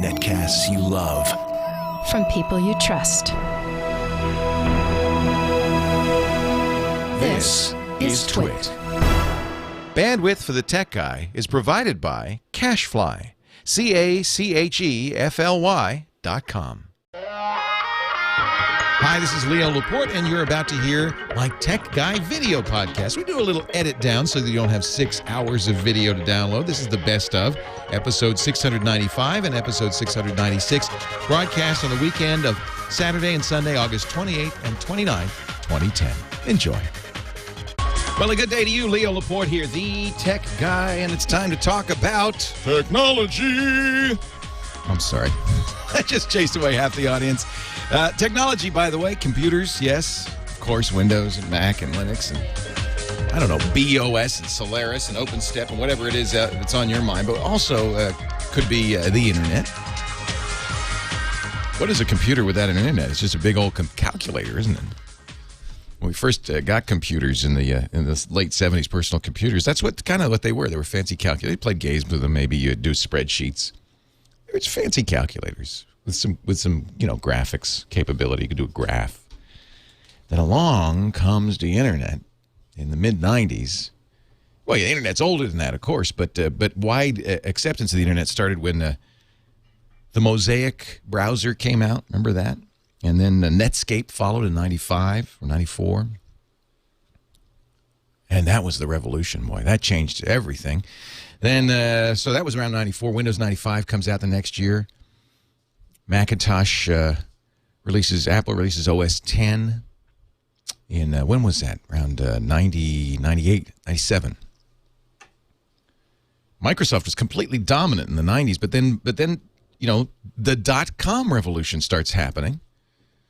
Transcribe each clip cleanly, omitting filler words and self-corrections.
Netcasts you love. From people you trust. This is TWiT. Bandwidth for the Tech Guy is provided by Cachefly. CACHEFLY.com. Hi, this is Leo Laporte, and you're about to hear my Tech Guy video podcast. We do a little edit down so that you don't have 6 hours of video to download. This is the best of episode 695 and episode 696, broadcast on the weekend of Saturday and Sunday, August 28th and 29th, 2010. Enjoy. Well, a good day to you. Leo Laporte here, the Tech Guy, and it's time to talk about technology. I'm sorry. I just chased away half the audience. Technology, by the way, computers, yes, of course, Windows and Mac and Linux and, I don't know, BOS and Solaris and OpenStep and whatever it is that's on your mind, but also could be the Internet. What is a computer without an Internet? It's just a big old calculator, isn't it? When we first got computers in the late 70s, personal computers, that's kind of what they were. They were fancy calculators. You played games with them. Maybe you'd do spreadsheets. It's fancy calculators with some graphics capability. You could do a graph. Then along comes the Internet in the mid-90s. Well, the Internet's older than that, of course, but wide acceptance of the Internet started when the Mosaic browser came out. Remember that? And then Netscape followed in 95 or 94. And that was the revolution, boy. That changed everything. Then, so that was around 94. Windows 95 comes out the next year. Macintosh Apple releases OS 10 in, when was that? Around 90, 98, 97. Microsoft was completely dominant in the 90s, but then, the dot-com revolution starts happening,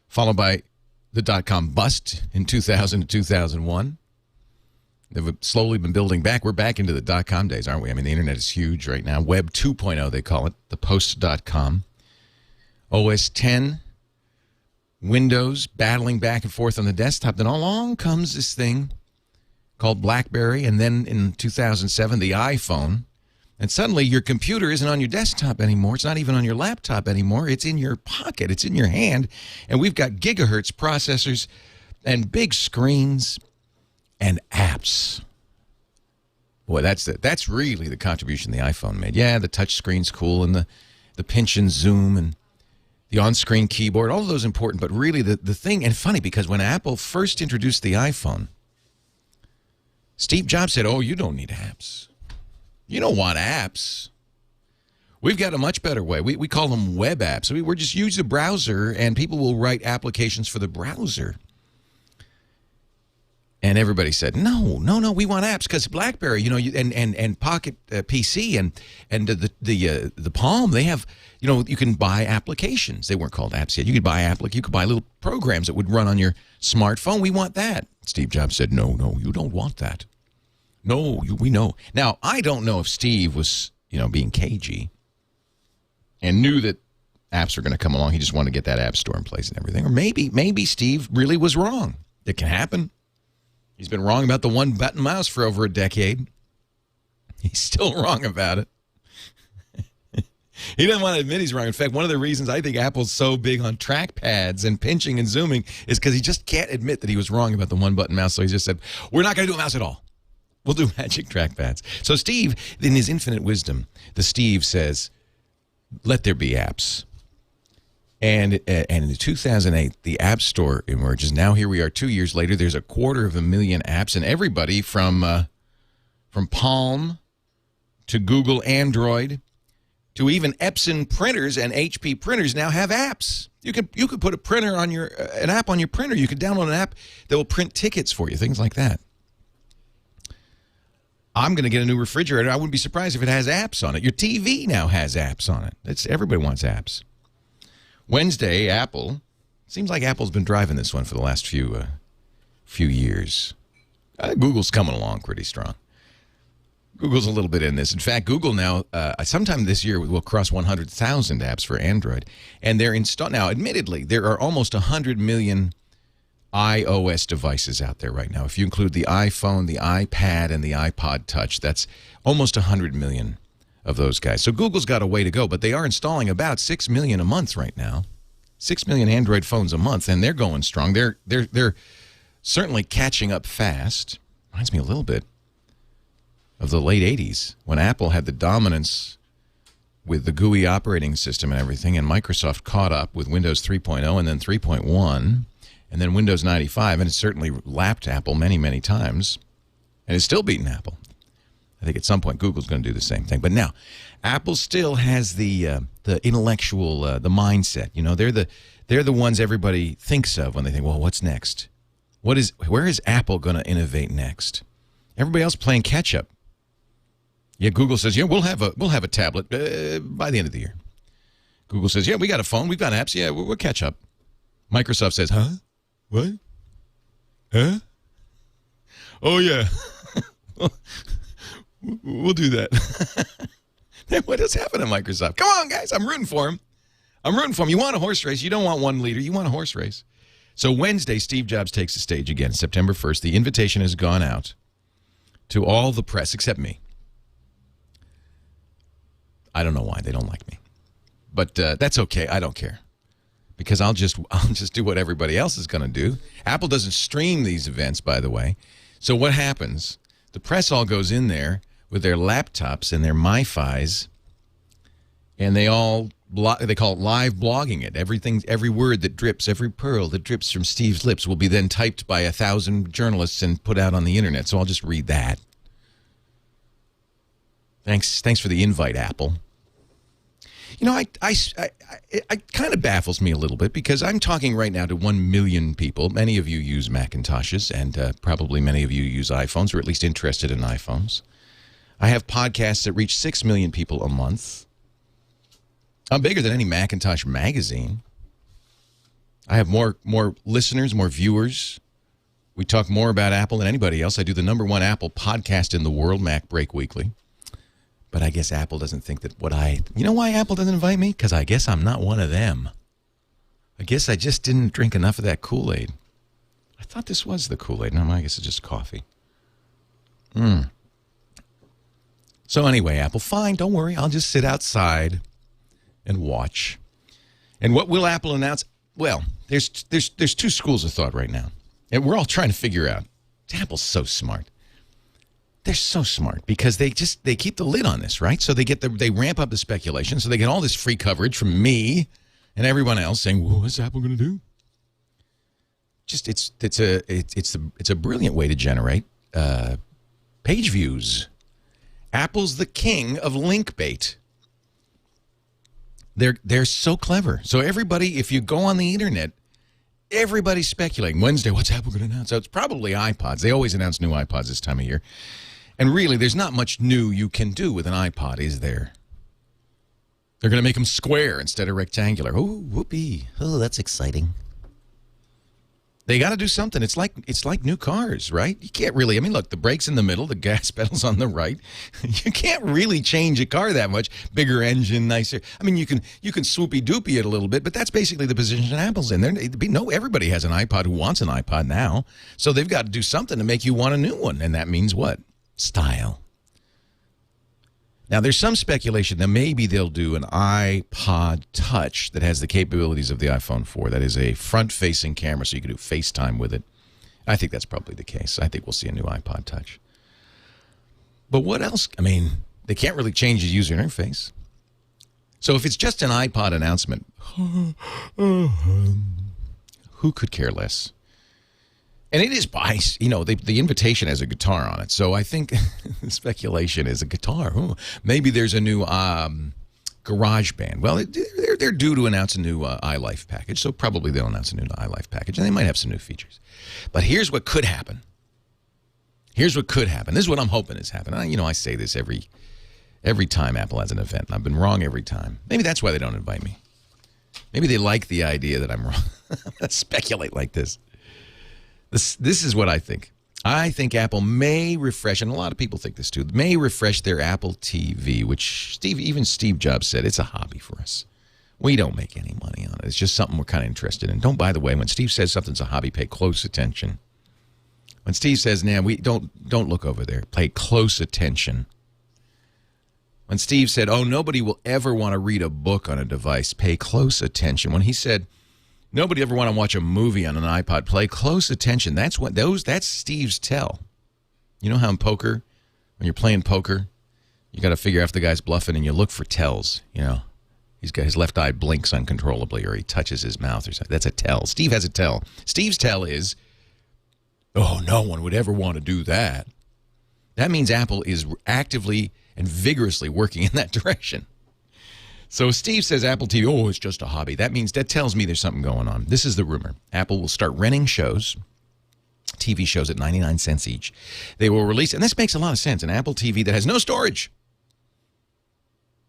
followed by the dot-com bust in 2000 to 2001. They've slowly been building back. We're back into the dot-com days, aren't we? I mean, the Internet is huge right now. Web 2.0, they call it, the post-dot-com. OS 10, Windows battling back and forth on the desktop. Then along comes this thing called BlackBerry, and then in 2007, the iPhone. And suddenly your computer isn't on your desktop anymore. It's not even on your laptop anymore. It's in your pocket. It's in your hand. And we've got gigahertz processors and big screens and apps. Boy, that's really the contribution the iPhone made. Yeah, the touch screen's cool, and the pinch and zoom and the on-screen keyboard, all of those important. But really the thing, and funny because when Apple first introduced the iPhone, Steve Jobs said, oh, you don't need apps. You don't want apps. We've got a much better way. We call them web apps. We're just use the browser, and people will write applications for the browser. And everybody said, no, we want apps because BlackBerry, and Pocket PC and the Palm, they have, you can buy applications. They weren't called apps yet. You could buy little programs that would run on your smartphone. We want that. Steve Jobs said, no, you don't want that. No, we know. Now, I don't know if Steve was, being cagey and knew that apps were going to come along. He just wanted to get that app store in place and everything. Or maybe Steve really was wrong. It can happen. He's been wrong about the one-button mouse for over a decade. He's still wrong about it. He doesn't want to admit he's wrong. In fact, one of the reasons I think Apple's so big on trackpads and pinching and zooming is because he just can't admit that he was wrong about the one-button mouse. So he just said, we're not going to do a mouse at all. We'll do magic trackpads. So Steve, in his infinite wisdom, Steve says, let there be apps. And in 2008, the App Store emerges. Now here we are 2 years later. There's 250,000 apps, and everybody from Palm to Google Android to even Epson printers and HP printers now have apps. You could put an app on your printer. You could download an app that will print tickets for you, things like that. I'm going to get a new refrigerator. I wouldn't be surprised if it has apps on it. Your TV now has apps on it. Everybody wants apps. Wednesday, Apple. Seems like Apple's been driving this one for the last few years. Google's coming along pretty strong. Google's a little bit in this. In fact, Google now, sometime this year, will cross 100,000 apps for Android. And they're installed. Now, admittedly, there are almost 100 million iOS devices out there right now. If you include the iPhone, the iPad, and the iPod Touch, that's almost 100 million of those guys. So Google's got a way to go, but they are installing about 6 million a month right now. 6 million Android phones a month, and they're going strong. They're certainly catching up fast. Reminds me a little bit of the late 80s when Apple had the dominance with the GUI operating system and everything, and Microsoft caught up with Windows 3.0 and then 3.1 and then Windows 95, and it certainly lapped Apple many, many times, and it's still beating Apple. I think at some point Google's going to do the same thing. But now, Apple still has the intellectual, the mindset. You know, they're the ones everybody thinks of when they think, well, what's next? Where is Apple going to innovate next? Everybody else playing catch up. Yeah, Google says, yeah, we'll have a tablet by the end of the year. Google says, yeah, we got a phone, we've got apps, yeah, we'll catch up. Microsoft says, huh? What? Huh? Oh yeah. We'll do that. What has happened to Microsoft? Come on, guys. I'm rooting for him. You want a horse race. You don't want one leader. You want a horse race. So Wednesday, Steve Jobs takes the stage again, September 1st. The invitation has gone out to all the press except me. I don't know why they don't like me. But that's okay. I don't care. Because I'll just do what everybody else is going to do. Apple doesn't stream these events, by the way. So what happens? The press all goes in there with their laptops and their MiFis, and they call it live blogging it. Every word that drips, every pearl that drips from Steve's lips will be then typed by 1,000 journalists and put out on the internet. So I'll just read that. Thanks for the invite, Apple. You know, it kind of baffles me a little bit because I'm talking right now to 1 million people. Many of you use Macintoshes, and probably many of you use iPhones, or at least interested in iPhones. I have podcasts that reach 6 million people a month. I'm bigger than any Macintosh magazine. I have more listeners, more viewers. We talk more about Apple than anybody else. I do the #1 Apple podcast in the world, Mac Break Weekly. But I guess Apple doesn't think that you know why Apple doesn't invite me? Because I guess I'm not one of them. I guess I just didn't drink enough of that Kool-Aid. I thought this was the Kool-Aid. No, I guess it's just coffee. So anyway, Apple, fine, don't worry. I'll just sit outside and watch. And what will Apple announce? Well, there's two schools of thought right now. And we're all trying to figure out. Apple's so smart. They're so smart because they keep the lid on this, right? So they ramp up the speculation, so they get all this free coverage from me and everyone else saying, "Well, what's Apple going to do?" It's a brilliant way to generate page views. Apple's the king of link bait. They're so clever. So everybody, if you go on the internet, everybody's speculating. Wednesday, what's Apple going to announce? So it's probably iPods. They always announce new iPods this time of year. And really, there's not much new you can do with an iPod, is there? They're going to make them square instead of rectangular. Oh, whoopee. Oh, that's exciting. They got to do something. It's like new cars, right? You can't really, I mean, look, the brakes in the middle, the gas pedals on the right. You can't really change a car that much. Bigger engine, nicer. I mean, you can swoopy-doopy it a little bit, but that's basically the position Apple's in. Everybody has an iPod who wants an iPod now. So they've got to do something to make you want a new one. And that means what? Style. Now, there's some speculation that maybe they'll do an iPod Touch that has the capabilities of the iPhone 4. That is a front-facing camera, so you can do FaceTime with it. I think that's probably the case. I think we'll see a new iPod Touch. But what else? I mean, they can't really change the user interface. So if it's just an iPod announcement, who could care less? And it is the invitation has a guitar on it. So I think the speculation is a guitar. Ooh, maybe there's a new GarageBand. Well, they're due to announce a new iLife package. So probably they'll announce a new iLife package. And they might have some new features. But here's what could happen. This is what I'm hoping is happening. I say this every time Apple has an event. And I've been wrong every time. Maybe that's why they don't invite me. Maybe they like the idea that I'm wrong. I'm going to speculate like this. This is what I think. I think Apple may refresh, and a lot of people think this too, may refresh their Apple TV, which even Steve Jobs said, it's a hobby for us. We don't make any money on it. It's just something we're kind of interested in. By the way, when Steve says something's a hobby, pay close attention. When Steve says, we don't look over there, pay close attention. When Steve said, "Oh, nobody will ever want to read a book on a device," pay close attention. When he said, "Nobody ever want to watch a movie on an iPod," play close attention. That's Steve's tell. You know how in poker, when you're playing poker, you got to figure out if the guy's bluffing, and you look for tells. You know, he's got his left eye blinks uncontrollably, or he touches his mouth, or something. That's a tell. Steve has a tell. Steve's tell is, "Oh, no one would ever want to do that." That means Apple is actively and vigorously working in that direction. So Steve says Apple TV, "Oh, it's just a hobby." That tells me there's something going on. This is the rumor. Apple will start renting shows, TV shows at 99 cents each. They will release, and this makes a lot of sense, an Apple TV that has no storage,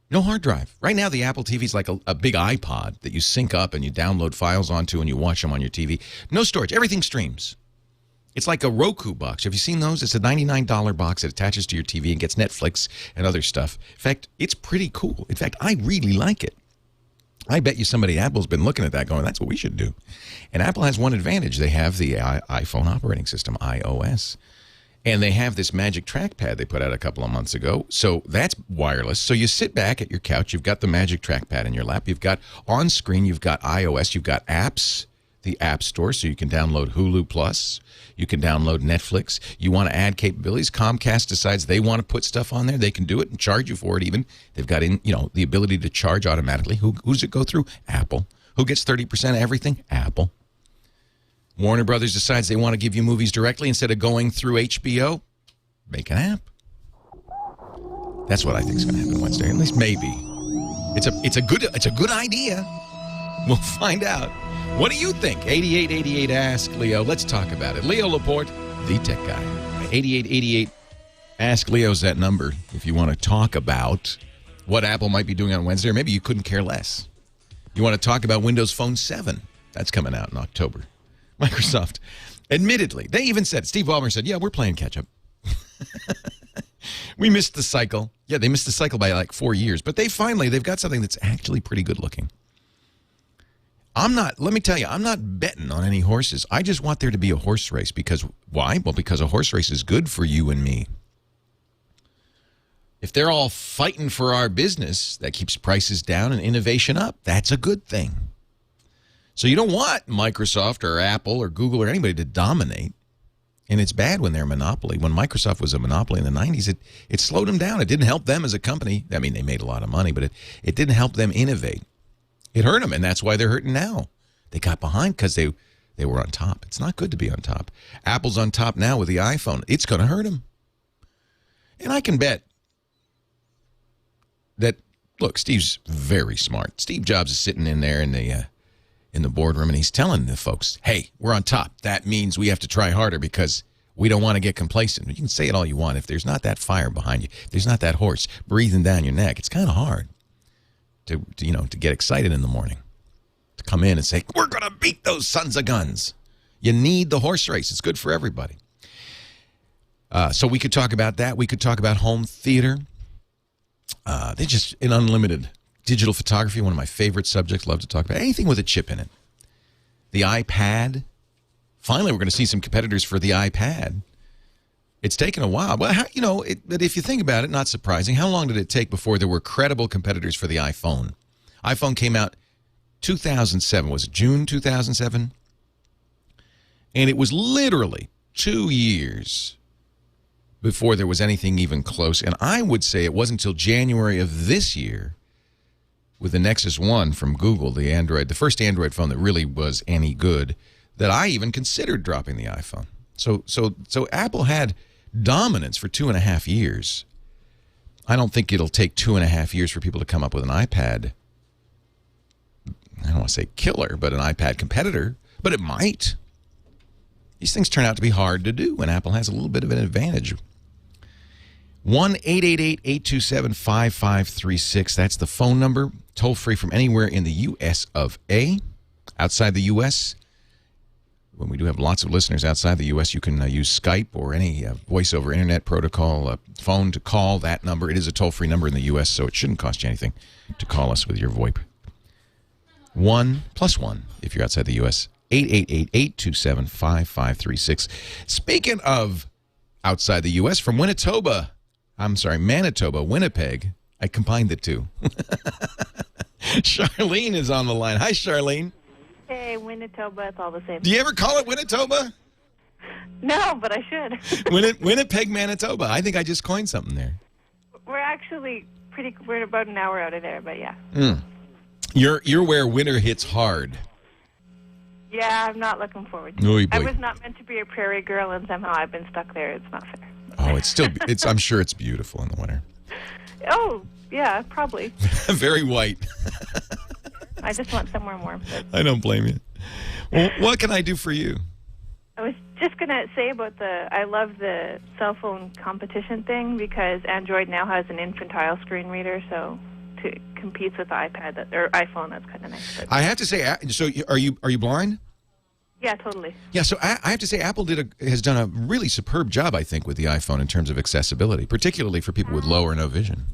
no hard drive. Right now, the Apple TV is like a big iPod that you sync up and you download files onto and you watch them on your TV. No storage. Everything streams. It's like a Roku box. Have you seen those? It's a $99 box that attaches to your TV and gets Netflix and other stuff. In fact, it's pretty cool. In fact, I really like it. I bet you somebody at Apple's been looking at that going, "That's what we should do." And Apple has one advantage. They have the iPhone operating system, iOS. And they have this magic trackpad they put out a couple of months ago. So that's wireless. So you sit back at your couch. You've got the magic trackpad in your lap. You've got on screen, you've got iOS. You've got apps, the App Store, so you can download Hulu Plus. You can download Netflix. You want to add capabilities. Comcast decides they want to put stuff on there. They can do it and charge you for it even. They've got the ability to charge automatically. Who does it go through? Apple. Who gets 30% of everything? Apple. Warner Brothers decides they want to give you movies directly instead of going through HBO. Make an app. That's what I think is going to happen Wednesday. At least maybe. It's a good idea. We'll find out. What do you think? 8888 Ask Leo. Let's talk about it. Leo Laporte, the tech guy. 8888 Ask Leo's that number if you want to talk about what Apple might be doing on Wednesday, or maybe you couldn't care less. You want to talk about Windows Phone 7. That's coming out in October. Microsoft, admittedly, they even said, Steve Ballmer said, "Yeah, we're playing catch-up." We missed the cycle. Yeah, they missed the cycle by like 4 years, but they've got something that's actually pretty good looking. Let me tell you, I'm not betting on any horses. I just want there to be a horse race. Because why? Well, because a horse race is good for you and me. If they're all fighting for our business, that keeps prices down and innovation up. That's a good thing. So you don't want Microsoft or Apple or Google or anybody to dominate. And it's bad when they're a monopoly. When Microsoft was a monopoly in the 90s, it slowed them down. It didn't help them as a company. I mean, they made a lot of money, but it didn't help them innovate. It hurt them, and that's why they're hurting now. They got behind because they were on top. It's not good to be on top. Apple's on top now with the iPhone. It's going to hurt them. And I can bet that, look, Steve's very smart. Steve Jobs is sitting in there in the boardroom, and he's telling the folks, "Hey, we're on top. That means we have to try harder because we don't want to get complacent." You can say it all you want. If there's not that fire behind you, if there's not that horse breathing down your neck, it's kind of hard to get excited in the morning, to come in and say, "We're going to beat those sons of guns." You need the horse race. It's good for everybody. So we could talk about that. We could talk about home theater. They're just in unlimited digital photography, one of my favorite subjects. Love to talk about anything with a chip in it. The iPad. Finally, we're going to see some competitors for the iPad. It's taken a while. Well, but if you think about it, not surprising. How long did it take before there were credible competitors for the iPhone? iPhone came out 2007. Was it June 2007? And it was literally 2 years before there was anything even close. And I would say it wasn't until January of this year with the Nexus 1 from Google, the first Android phone that really was any good, that I even considered dropping the iPhone. So Apple had dominance for 2.5 years. I don't think it'll take 2.5 years for people to come up with an iPad. I don't want to say killer, but an iPad competitor. But it might. These things turn out to be hard to do, and Apple has a little bit of an advantage. 1-888-827-5536. That's the phone number. Toll free from anywhere in the U.S. of A. Outside the U.S., when we do have lots of listeners outside the U.S., you can use Skype or any voice over internet protocol phone to call that number. It is a toll-free number in the U.S., so it shouldn't cost you anything to call us with your VoIP. 1+1 if you're outside the U.S. 888-827-5536. Speaking of outside the U.S., from Manitoba, Winnipeg, I combined the two. Charlene is on the line. Hi, Charlene. Hey, Winnetoba, it's all the same. Do you ever call it Winnetoba? No, but I should. Winnipeg, Manitoba. I think I just coined something there. We're actually we're about an hour out of there, but yeah. You're where winter hits hard. Yeah, I'm not looking forward to it. I was not meant to be a prairie girl, and somehow I've been stuck there. It's not fair. Oh, I'm sure it's beautiful in the winter. Oh, yeah, probably. Very white. I just want somewhere warm. I don't blame you. Well, what can I do for you? I was just going to say about I love the cell phone competition thing because Android now has an infantile screen reader, so to competes with the iPad or iPhone, that's kind of nice. I have to say, so are you blind? Yeah, totally. Yeah, so I have to say Apple has done a really superb job, I think, with the iPhone in terms of accessibility, particularly for people with low or no vision.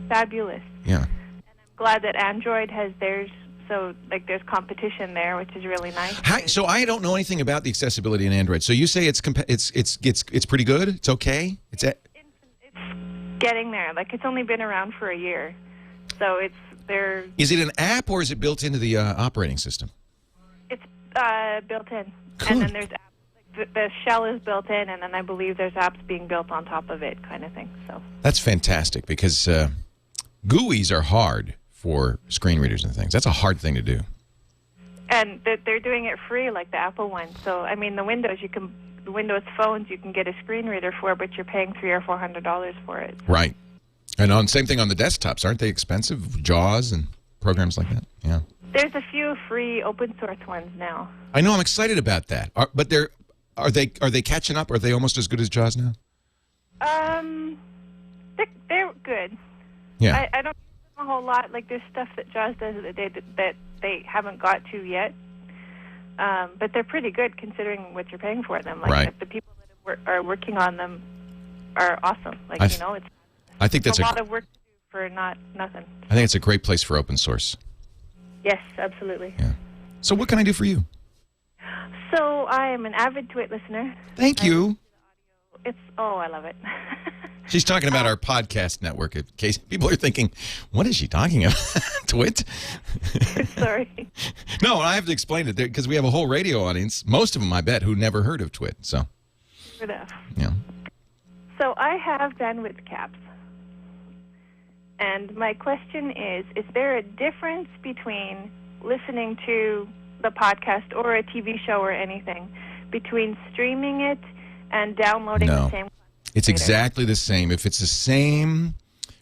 Fabulous. Yeah. And I'm glad that Android has theirs, so like there's competition there, which is really nice. So I don't know anything about the accessibility in Android. So you say it's pretty good? It's okay? It's getting there. Like it's only been around for a year. So it's there. Is it an app or is it built into the operating system? It's built in. Cool. And then there's apps. Like the shell is built in, and then I believe there's apps being built on top of it, kind of thing. So that's fantastic because GUIs are hard for screen readers and things. That's a hard thing to do. And they're doing it free, like the Apple one. So I mean, the Windows phones you can get a screen reader for, but you're paying $300 or $400 for it. Right. And same thing on the desktops. Aren't they expensive? JAWS and programs like that. Yeah. There's a few free open source ones now. I know. I'm excited about that. But are they catching up? Are they almost as good as JAWS now? They're good. Yeah. I don't know a whole lot. Like there's stuff that JAWS does that they haven't got to yet. But they're pretty good considering what you're paying for them. Like right. The people that are working on them are awesome. Like I think that's a lot of work to do for nothing. I think it's a great place for open source. Yes, absolutely. Yeah. So what can I do for you? So I am an avid TWiT listener. Thank you. I love it. She's talking about our podcast network. In case people are thinking, what is she talking about? TWiT? Sorry. No, I have to explain it because we have a whole radio audience. Most of them, I bet, who never heard of TWiT. So. Good enough. Yeah. So I have bandwidth caps. And my question is there a difference between listening to the podcast or a TV show or anything between streaming it and downloading the same? It's exactly the same. If it's the same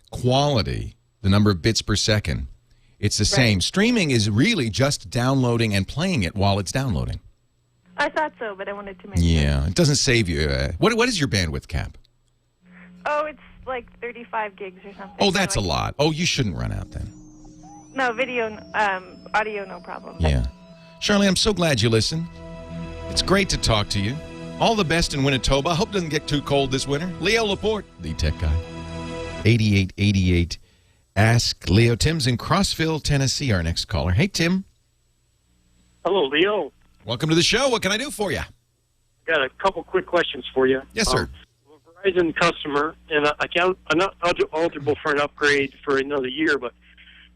quality, the number of bits per second, it's the same. Streaming is really just downloading and playing it while it's downloading. I thought so, but I wanted to make it doesn't save you. What is your bandwidth cap? Oh, it's like 35 gigs or something. Oh, that's a lot. Oh, you shouldn't run out then. No, audio, no problem. Yeah. Charlie, I'm so glad you listened. It's great to talk to you. All the best in Winnetoba. I hope it doesn't get too cold this winter. Leo Laporte, the tech guy. 8888. Ask Leo. Tim's in Crossville, Tennessee, our next caller. Hey, Tim. Hello, Leo. Welcome to the show. What can I do for you? Got a couple quick questions for you. Yes, sir. I'm a Verizon customer, and I'm not eligible for an upgrade for another year, but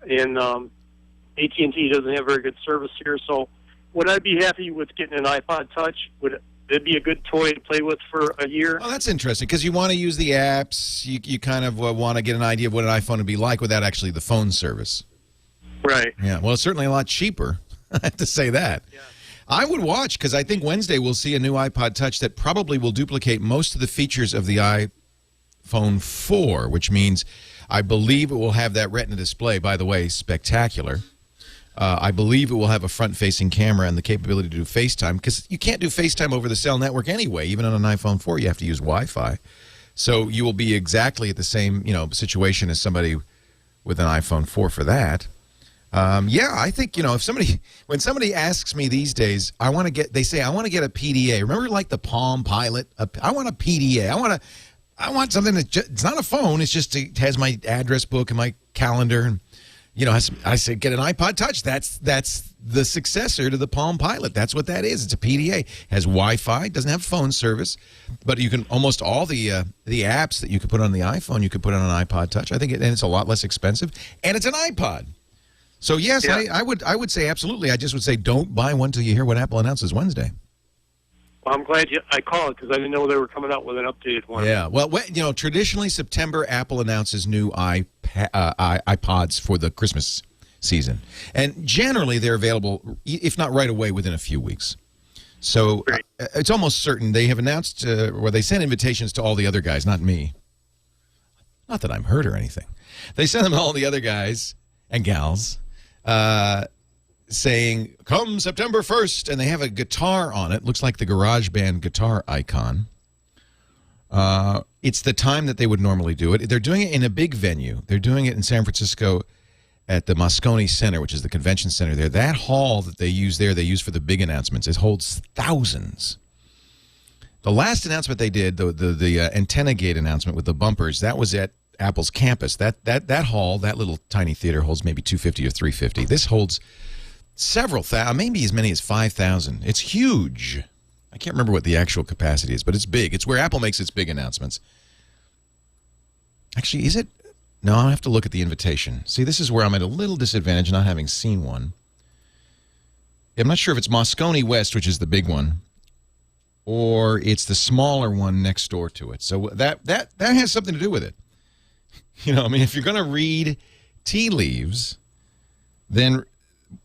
AT&T doesn't have very good service here, so would I be happy with getting an iPod Touch? Would it be a good toy to play with for a year? Oh, that's interesting, because you want to use the apps. You kind of want to get an idea of what an iPhone would be like without actually the phone service. Right. Yeah, well, it's certainly a lot cheaper. I have to say that. Yeah. I would watch, because I think Wednesday we'll see a new iPod Touch that probably will duplicate most of the features of the iPhone 4, which means I believe it will have that Retina display. By the way, spectacular. I believe it will have a front-facing camera and the capability to do FaceTime, because you can't do FaceTime over the cell network anyway. Even on an iPhone 4, you have to use Wi-Fi. So you will be exactly at the same situation as somebody with an iPhone 4 for that. Yeah, I think, when somebody asks me these days, they say, I want to get a PDA. Remember like the Palm Pilot? I want a PDA. I want something that it's not a phone. It's just, it has my address book and my calendar. And You know, I said, get an iPod Touch. That's the successor to the Palm Pilot. That's what that is. It's a PDA. Has Wi-Fi. Doesn't have phone service, but you can almost all the apps that you could put on the iPhone, you could put on an iPod Touch. I think, and it's a lot less expensive, and it's an iPod. So yes, yeah. I would say absolutely. I just would say don't buy one till you hear what Apple announces Wednesday. Well, I'm glad I called because I didn't know they were coming out with an updated one. Yeah, well, you know, traditionally September, Apple announces new iPods for the Christmas season. And generally they're available, if not right away, within a few weeks. So it's almost certain they have announced, or they sent invitations to all the other guys, not me. Not that I'm hurt or anything. They sent them to all the other guys and gals, saying, come September 1st, and they have a guitar on it. Looks like the GarageBand guitar icon. It's the time that they would normally do it. They're doing it in a big venue. They're doing it in San Francisco at the Moscone Center, which is the convention center there. That hall that they use there, they use for the big announcements. It holds thousands. The last announcement they did, the antenna gate announcement with the bumpers, that was at Apple's campus. That hall, that little tiny theater holds maybe 250 or 350. This holds several thousand, maybe as many as 5,000. It's huge. I can't remember what the actual capacity is, but it's big. It's where Apple makes its big announcements. Actually, is it? No, I'll have to look at the invitation. See, this is where I'm at a little disadvantage not having seen one. I'm not sure if it's Moscone West, which is the big one, or it's the smaller one next door to it. So that has something to do with it. You know, I mean, if you're going to read tea leaves, then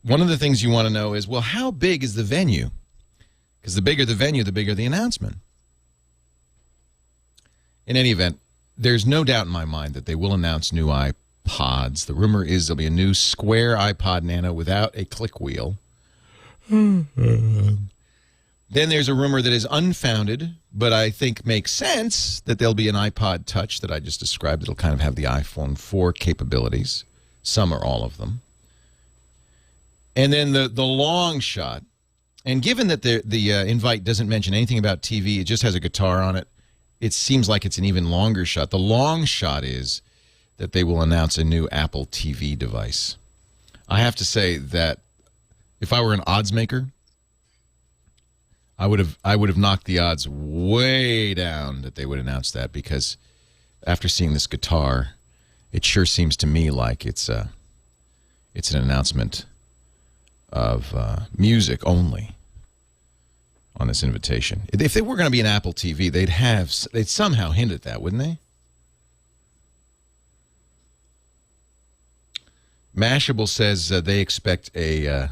one of the things you want to know is, well, how big is the venue? Because the bigger the venue, the bigger the announcement. In any event, there's no doubt in my mind that they will announce new iPods. The rumor is there'll be a new square iPod Nano without a click wheel. Then there's a rumor that is unfounded, but I think makes sense, that there'll be an iPod Touch that I just described. It'll kind of have the iPhone 4 capabilities, some or all of them. And then the long shot, and given that the invite doesn't mention anything about TV, it just has a guitar on it, it seems like it's an even longer shot. The long shot is that they will announce a new Apple TV device. I have to say that if I were an odds maker, I would have knocked the odds way down that they would announce that, because after seeing this guitar, it sure seems to me like it's an announcement of music only on this invitation. If they were going to be an Apple TV, they'd somehow hint at that, wouldn't they? Mashable says they expect a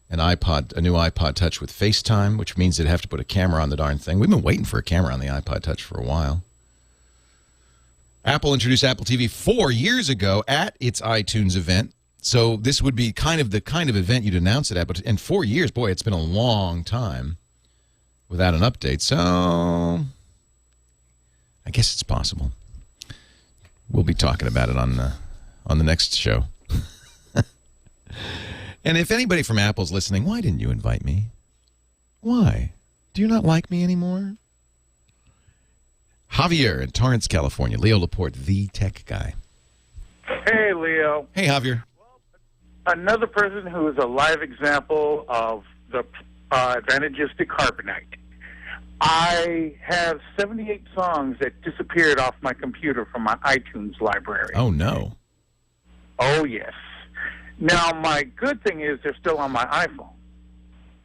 new iPod Touch with FaceTime, which means they'd have to put a camera on the darn thing. We've been waiting for a camera on the iPod Touch for a while. Apple introduced Apple TV 4 years ago at its iTunes event. So this would be the kind of event you'd announce it at. But in 4 years, boy, it's been a long time without an update. So I guess it's possible. We'll be talking about it on the next show. And if anybody from Apple's listening, why didn't you invite me? Why? Do you not like me anymore? Javier in Torrance, California. Leo Laporte, the tech guy. Hey, Leo. Hey, Javier. Another person who is a live example of the advantages to carbonite. I have 78 songs that disappeared off my computer from my iTunes library. Oh, no. Oh, yes. Now, my good thing is they're still on my iPhone.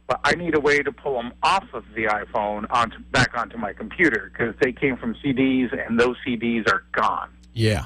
But I need a way to pull them off of the iPhone back onto my computer, because they came from CDs, and those CDs are gone. Yeah.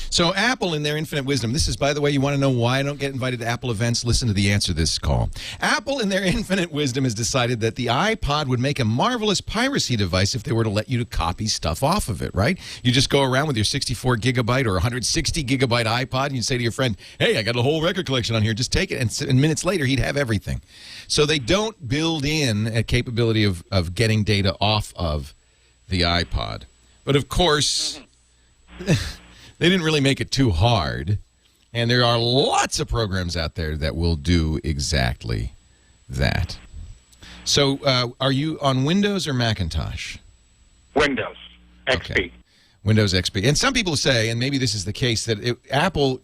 So Apple, in their infinite wisdom, this is, by the way, you want to know why I don't get invited to Apple events? Listen to the answer to this call. Apple, in their infinite wisdom, has decided that the iPod would make a marvelous piracy device if they were to let you to copy stuff off of it, right? You just go around with your 64 gigabyte or 160 gigabyte iPod, and you say to your friend, hey, I got a whole record collection on here, just take it. And minutes later, he'd have everything. So they don't build in a capability of getting data off of the iPod. But, of course... They didn't really make it too hard, and there are lots of programs out there that will do exactly that. So are you on Windows or Macintosh? Windows XP. Okay. Windows XP. And some people say, and maybe this is the case, that Apple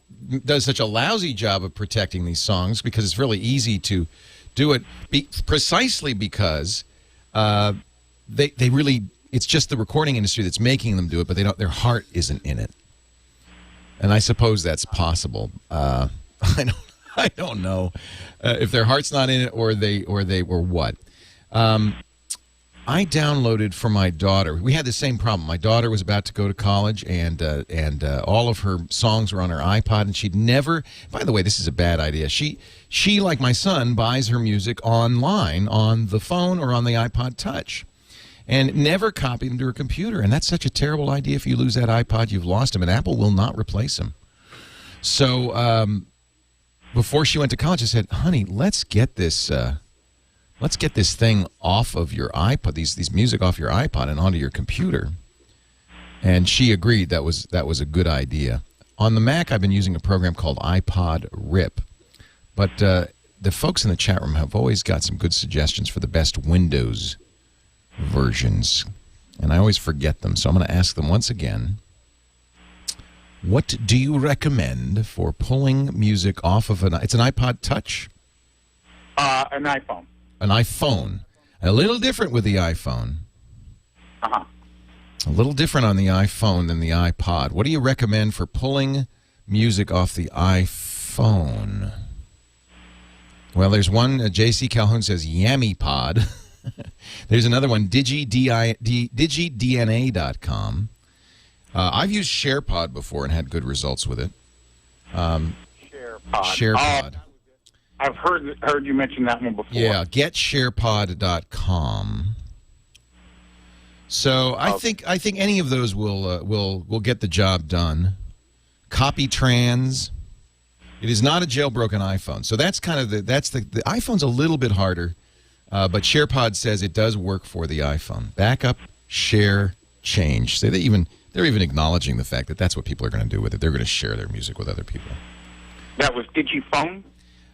does such a lousy job of protecting these songs because it's really easy to do it precisely because they really, it's just the recording industry that's making them do it, but their heart isn't in it. And I suppose that's possible. I don't know if their heart's not in it or what. I downloaded for my daughter. We had the same problem. My daughter was about to go to college, and all of her songs were on her iPod, and she'd never. By the way, this is a bad idea. She like my son buys her music online on the phone or on the iPod Touch, and never copied them to her computer. And that's such a terrible idea. If you lose that iPod, you've lost him, and Apple will not replace him. So before she went to college, I said, "Honey, let's get this." Let's get this thing off of your iPod, these music off your iPod and onto your computer. And she agreed that was a good idea. On the Mac, I've been using a program called iPod Rip. But the folks in the chat room have always got some good suggestions for the best Windows versions. And I always forget them, so I'm going to ask them once again. What do you recommend for pulling music off of it's an iPod Touch? An iPhone. An iPhone. A little different with the iPhone. Uh-huh. A little different on the iPhone than the iPod. What do you recommend for pulling music off the iPhone? Well, there's one, J.C. Calhoun says YammyPod. There's another one, digidna.com. I've used SharePod before and had good results with it. SharePod. I've heard you mention that one before. Yeah, getsharepod.com. So I think any of those will get the job done. CopyTrans. It is not a jailbroken iPhone. So that's kind of the iPhone's a little bit harder, but SharePod says it does work for the iPhone. Backup, share, change. So they're even acknowledging the fact that that's what people are going to do with it. They're going to share their music with other people. That was DigiPhone?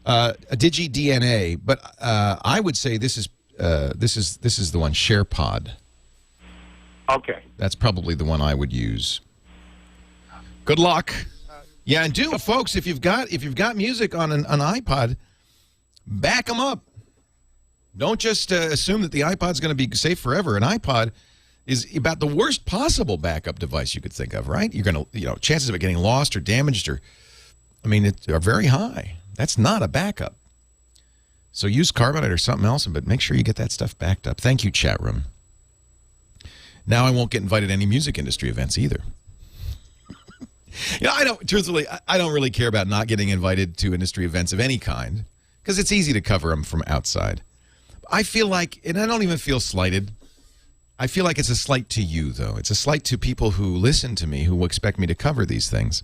A DigiDNA, but I would say this is the one, SharePod. Okay. That's probably the one I would use. Good luck. Yeah, and folks, if you've got music on an iPod, back them up. Don't just assume that the iPod's going to be safe forever. An iPod is about the worst possible backup device you could think of, right? You're going to, chances of it getting lost or damaged are very high. That's not a backup. So use carbonite or something else, but make sure you get that stuff backed up. Thank you, chat room. Now I won't get invited to any music industry events either. I don't really care about not getting invited to industry events of any kind because it's easy to cover them from outside. I feel like, and I don't even feel slighted. I feel like it's a slight to you, though. It's a slight to people who listen to me, who expect me to cover these things.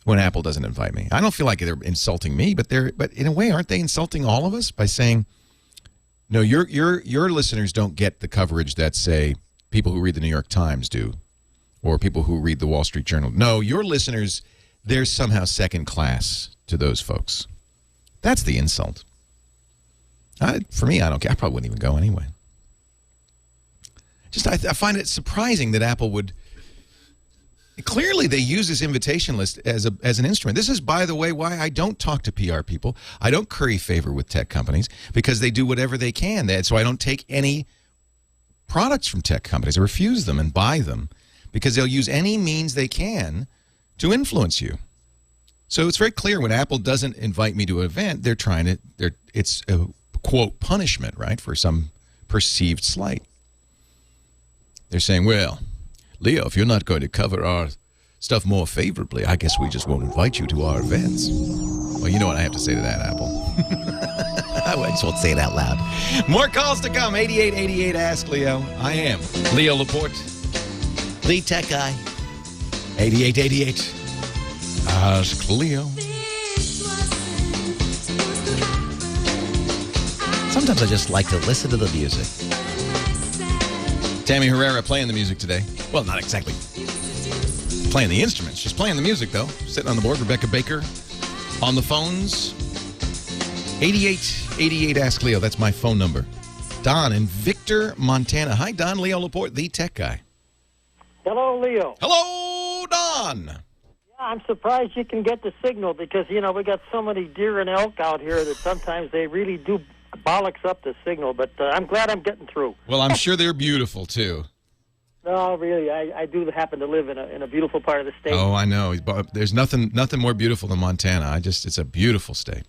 When Apple doesn't invite me, I don't feel like they're insulting me, but in a way, aren't they insulting all of us by saying, "No, your listeners don't get the coverage that, say, people who read the New York Times do, or people who read the Wall Street Journal. No, your listeners, they're somehow second class to those folks." That's the insult. For me, I don't care. I probably wouldn't even go anyway. I find it surprising that Apple would. Clearly, they use this invitation list as an instrument. This is, by the way, why I don't talk to PR people. I don't curry favor with tech companies because they do whatever they can. So I don't take any products from tech companies. I refuse them and buy them because they'll use any means they can to influence you. So it's very clear when Apple doesn't invite me to an event, it's a, quote, punishment, right, for some perceived slight. They're saying, well, Leo, if you're not going to cover our stuff more favorably, I guess we just won't invite you to our events. Well, you know what I have to say to that, Apple. I just won't say it out loud. More calls to come. 8888 Ask Leo. I am Leo Laporte, the tech guy. 8888 Ask Leo. Sometimes I just like to listen to the music. Tammy Herrera playing the music today. Well, not exactly playing the instruments. She's playing the music, though. Sitting on the board, Rebecca Baker on the phones. 8888 Ask Leo. That's my phone number. Don in Victor, Montana. Hi, Don. Leo Laporte, the tech guy. Hello, Leo. Hello, Don. I'm surprised you can get the signal because, we got so many deer and elk out here that sometimes they really do bollocks up the signal, but I'm glad I'm getting through. Well, I'm sure they're beautiful, too. No, really, I do happen to live in a beautiful part of the state. Oh, I know. There's nothing more beautiful than Montana. It's a beautiful state.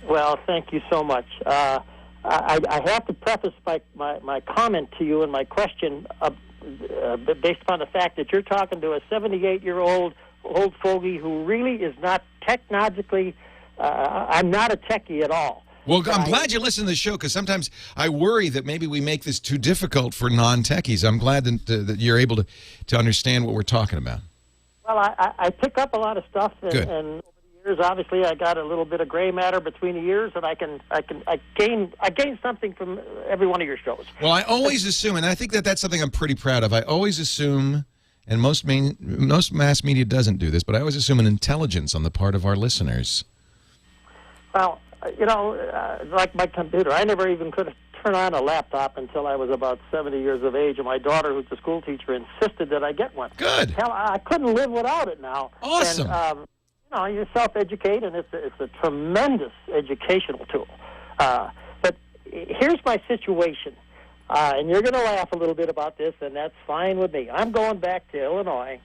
Well, thank you so much. I have to preface my comment to you and my question based upon the fact that you're talking to a 78-year-old old fogey who really is not technologically. I'm not a techie at all. Well, I'm glad you listen to the show because sometimes I worry that maybe we make this too difficult for non-techies. I'm glad that you're able to understand what we're talking about. Well, I pick up a lot of stuff, and over the years, obviously, I got a little bit of gray matter between the years, and I gain something from every one of your shows. Well, I always assume, and I think that's something I'm pretty proud of. I always assume, and most mass media doesn't do this, but I always assume an intelligence on the part of our listeners. Well, like my computer, I never even could turn on a laptop until I was about 70 years of age, and my daughter, who's a school teacher, insisted that I get one. Good. Hell, I couldn't live without it now. Awesome. And, you self-educate, and it's a tremendous educational tool. But here's my situation, and you're going to laugh a little bit about this, and that's fine with me. I'm going back to Illinois,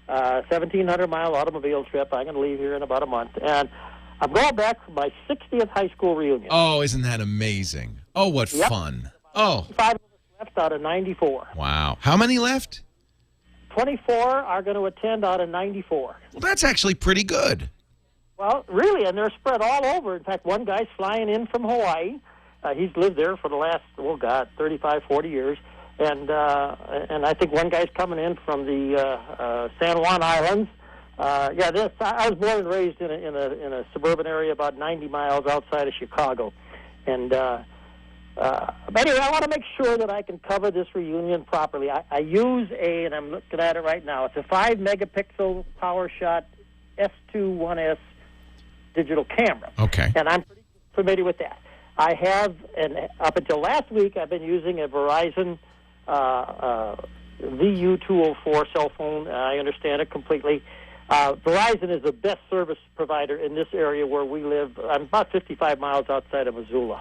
1,700-mile automobile trip. I'm going to leave here in about a month, and I'm going back for my 60th high school reunion. Oh, isn't that amazing? Oh, what fun. Oh. 5 left out of 94. Wow. How many left? 24 are going to attend out of 94. Well, that's actually pretty good. Well, really, and they're spread all over. In fact, one guy's flying in from Hawaii. He's lived there for the last, 35, 40 years. And I think one guy's coming in from the San Juan Islands. I was born and raised in a suburban area about 90 miles outside of Chicago, and but anyway, I want to make sure that I can cover this reunion properly. I use and I'm looking at it right now. It's a 5-megapixel PowerShot S21S digital camera. Okay, and I'm pretty familiar with that. I have, and up until last week, I've been using a Verizon VU204 cell phone. I understand it completely. Verizon is the best service provider in this area where we live. I'm about 55 miles outside of Missoula,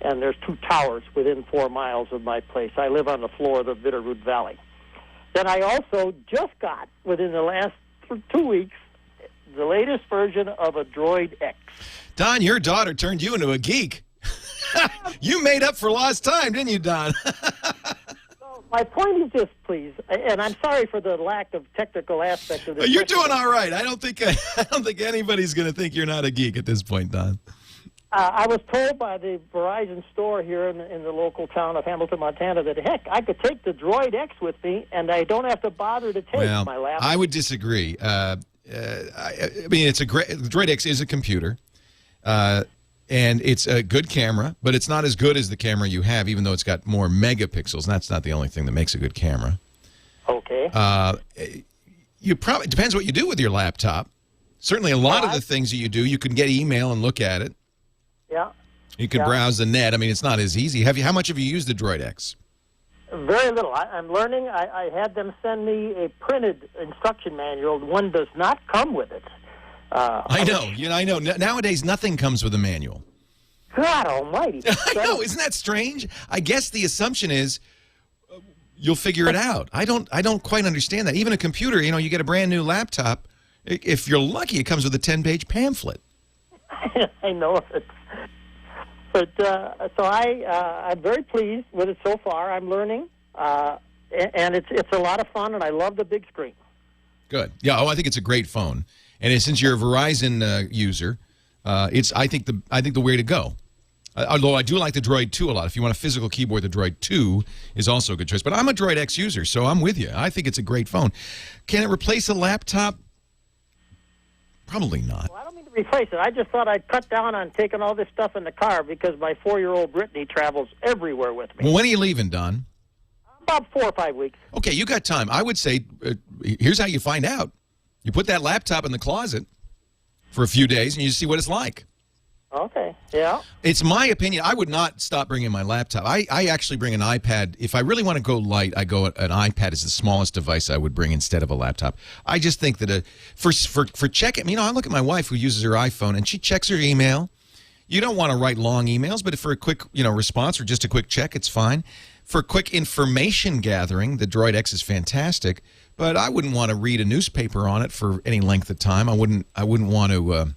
and there's 2 towers within 4 miles of my place. I live on the floor of the Bitterroot Valley. Then I also just got, within the last 2 weeks, the latest version of a Droid X. Don, your daughter turned you into a geek. You made up for lost time, didn't you, Don? My point is this, please, and I'm sorry for the lack of technical aspect of this. You're doing all right. I don't think anybody's going to think you're not a geek at this point, Don. I was told by the Verizon store here in the local town of Hamilton, Montana, that, heck, I could take the Droid X with me, and I don't have to bother to take my laptop. I would disagree. I mean, it's a great. The Droid X is a computer. And it's a good camera, but it's not as good as the camera you have, even though it's got more megapixels. And that's not the only thing that makes a good camera. Okay. You probably depends what you do with your laptop. Certainly, a lot of the things that you do, you can get email and look at it. Yeah. You can browse the net. I mean, it's not as easy. How much have you used the Droid X? Very little. I'm learning. I had them send me a printed instruction manual. One does not come with it. I know. I know. Nowadays, nothing comes with a manual. God almighty. I know. Isn't that strange? I guess the assumption is you'll figure it out. I don't quite understand that. Even a computer, you get a brand new laptop. If you're lucky, it comes with a 10-page pamphlet. I know it. But so I'm very pleased with it so far. I'm learning, and it's a lot of fun, and I love the big screen. Good. Yeah. Oh, I think it's a great phone. And since you're a Verizon user, it's I think the way to go. Although I do like the Droid 2 a lot. If you want a physical keyboard, the Droid 2 is also a good choice. But I'm a Droid X user, so I'm with you. I think it's a great phone. Can it replace a laptop? Probably not. Well, I don't mean to replace it. I just thought I'd cut down on taking all this stuff in the car because my 4-year-old Brittany travels everywhere with me. Well, when are you leaving, Don? About 4 or 5 weeks. Okay, you got time. I would say here's how you find out. You put that laptop in the closet for a few days, and you see what it's like. Okay, yeah. It's my opinion. I would not stop bringing my laptop. I actually bring an iPad. If I really want to go light, I go an iPad is the smallest device I would bring instead of a laptop. I just think that for checking, you know, I look at my wife who uses her iPhone and she checks her email. You don't want to write long emails, but for a quick, you know, response or just a quick check, it's fine. For quick information gathering, the Droid X is fantastic, but I wouldn't want to read a newspaper on it for any length of time. I wouldn't want to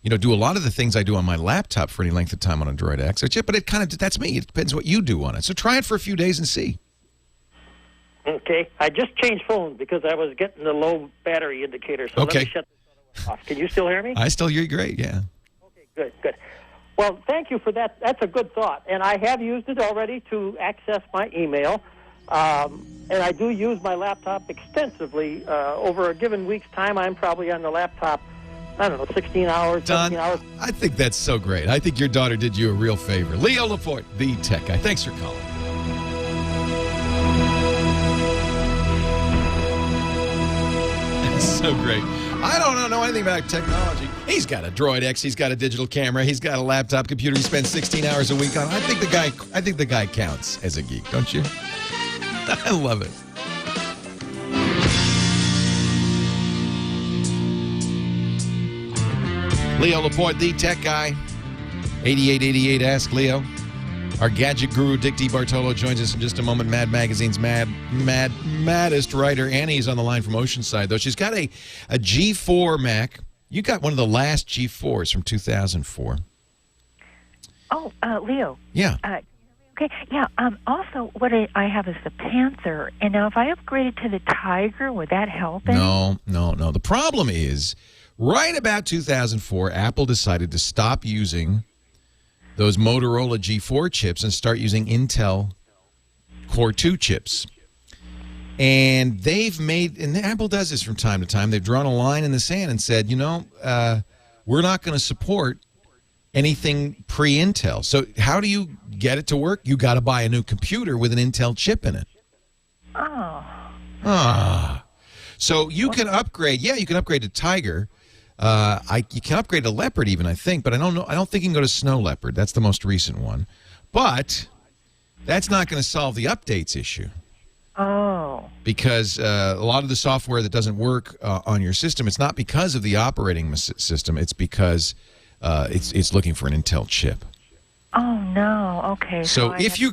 you know, do a lot of the things I do on my laptop for any length of time on a Droid X. But it kind of, that's me. It depends what you do on it. So try it for a few days and see. Okay. I just changed phones because I was getting the low battery indicator. So Okay. let me shut this other one off. Can you still hear me? I still hear you great, yeah. Okay, good. Well, thank you for that. That's a good thought. And I have used it already to access my email. And I do use my laptop extensively. Over a given week's time, I'm probably on the laptop, I don't know, 16 hours, 17 hours. I think that's so great. I think your daughter did you a real favor. Leo Laporte, the tech guy. Thanks for calling. That's so great. I don't know anything about technology. He's got a Droid X. He's got a digital camera. He's got a laptop computer. He spends 16 hours a week on. I think the guy counts as a geek, don't you? I love it. Leo Laporte, the tech guy. 8888 Ask Leo. Our gadget guru, Dick DiBartolo, joins us in just a moment. Mad Magazine's maddest writer. Annie's on the line from Oceanside, though. She's got a G4 Mac. You got one of the last G4s from 2004. Oh, Leo. Yeah. Okay, yeah. Also, what I have is the Panther, and now if I upgraded to the Tiger, would that help? No. The problem is, right about 2004, Apple decided to stop using those Motorola G4 chips and start using Intel Core 2 chips. And and Apple does this from time to time, they've drawn a line in the sand and said, you know, we're not going to support anything pre-Intel. So how do you get it to work? You got to buy a new computer with an Intel chip in it. So you can upgrade. Yeah, you can upgrade to Tiger. You can upgrade to Leopard even, I think, but I don't know. I don't think you can go to Snow Leopard. That's the most recent one. But that's not going to solve the updates issue. Oh. Because a lot of the software that doesn't work on your system, it's not because of the operating system. It's because it's looking for an Intel chip. Oh no. Okay. So if you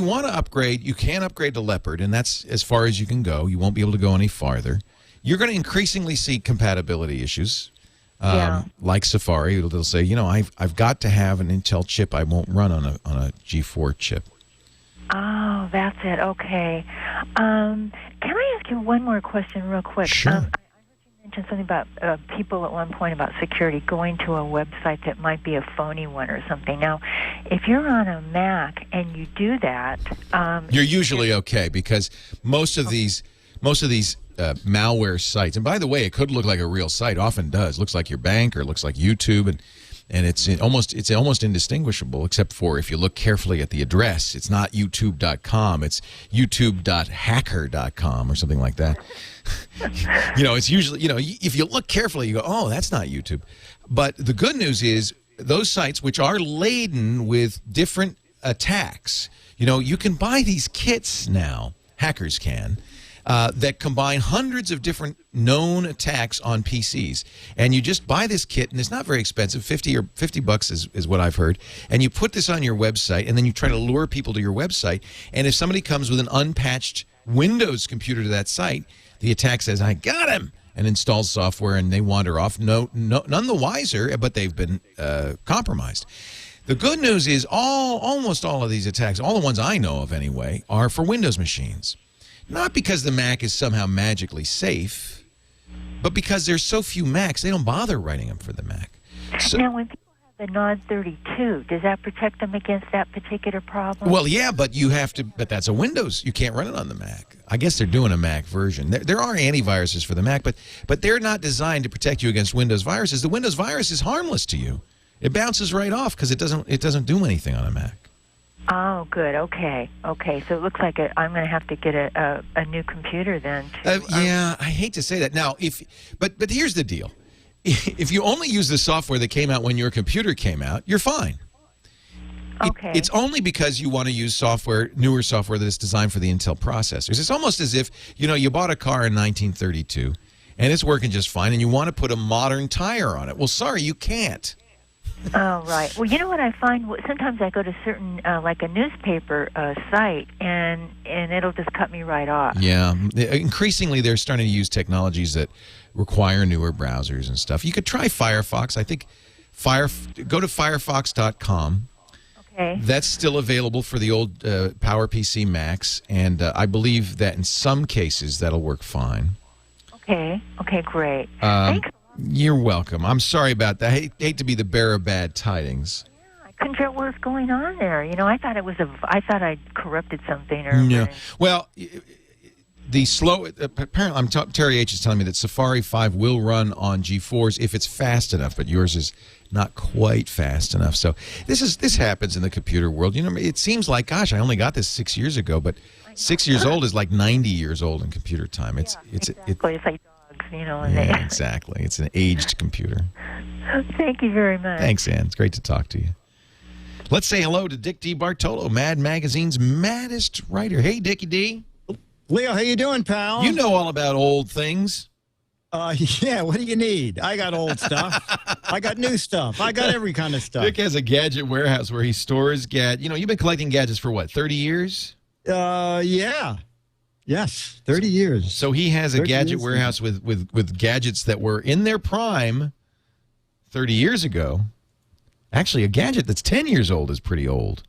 want to upgrade, you can upgrade to Leopard, and that's as far as you can go. You won't be able to go any farther. You're going to increasingly see compatibility issues. Like Safari, they'll say, you know, I've got to have an Intel chip. I won't run on a G4 chip. Oh, that's it. Okay. Can I ask you one more question real quick? Sure. I heard you mention something about people at one point about security going to a website that might be a phony one or something. Now, if you're on a Mac and you do that, you're usually okay, because most of these malware sites, and by the way, it could look like a real site. Often does. Looks like your bank or looks like YouTube, and it's almost indistinguishable, except for if you look carefully at the address. It's not youtube.com. It's youtube.hacker.com or something like that. You know, it's usually, you know, if you look carefully, you go, oh, that's not YouTube. But the good news is those sites, which are laden with different attacks, you know, you can buy these kits now, hackers can, that combine hundreds of different known attacks on PCs. And you just buy this kit, and it's not very expensive, $50 is what I've heard. And you put this on your website, and then you try to lure people to your website. And if somebody comes with an unpatched Windows computer to that site, the attack says, I got him, and installs software, and they wander off. None the wiser, but they've been compromised. The good news is almost all of these attacks, all the ones I know of anyway, are for Windows machines. Not because the Mac is somehow magically safe, but because there's so few Macs, they don't bother writing them for the Mac. So, now, when people have the NOD 32, does that protect them against that particular problem? Well, yeah, but but that's a Windows. You can't run it on the Mac. I guess they're doing a Mac version. There are antiviruses for the Mac, but they're not designed to protect you against Windows viruses. The Windows virus is harmless to you. It bounces right off because it doesn't do anything on a Mac. Oh, good. Okay. So it looks like I'm going to have to get a new computer then. Yeah, I hate to say that. Now, but here's the deal. if you only use the software that came out when your computer came out, you're fine. Okay. It's only because you want to use newer software that is designed for the Intel processors. It's almost as if, you bought a car in 1932 and it's working just fine and you want to put a modern tire on it. Well, sorry, you can't. Oh, right. Well, you know what I find? Sometimes I go to certain, like a newspaper site, and it'll just cut me right off. Yeah. Increasingly, they're starting to use technologies that require newer browsers and stuff. You could try Firefox. I think go to firefox.com. Okay. That's still available for the old PowerPC Macs, and I believe that in some cases that'll work fine. Okay. Okay, great. Thanks. You're welcome. I'm sorry about that. I hate to be the bearer of bad tidings. I couldn't figure out what was going on there. I thought I thought I'd corrupted something or. No. Well, apparently, Terry H is telling me that Safari 5 will run on G4s if it's fast enough, but yours is not quite fast enough. So this happens in the computer world. It seems like, gosh, I only got this 6 years ago, but 6 years old is like 90 years old in computer time. Exactly. It's like dogs, Yeah, exactly. It's an aged computer. Thank you very much. Thanks, Ann. It's great to talk to you. Let's say hello to Dick D. Bartolo, Mad Magazine's maddest writer. Hey, Dickie D. Leo, how you doing, pal? You know all about old things. Yeah, what do you need? I got old stuff. I got new stuff. I got every kind of stuff. Dick has a gadget warehouse where he stores you've been collecting gadgets for what, 30 years? Yeah. Yes, 30 years. So he has a gadget warehouse with gadgets that were in their prime 30 years ago. Actually, a gadget that's 10 years old is pretty old.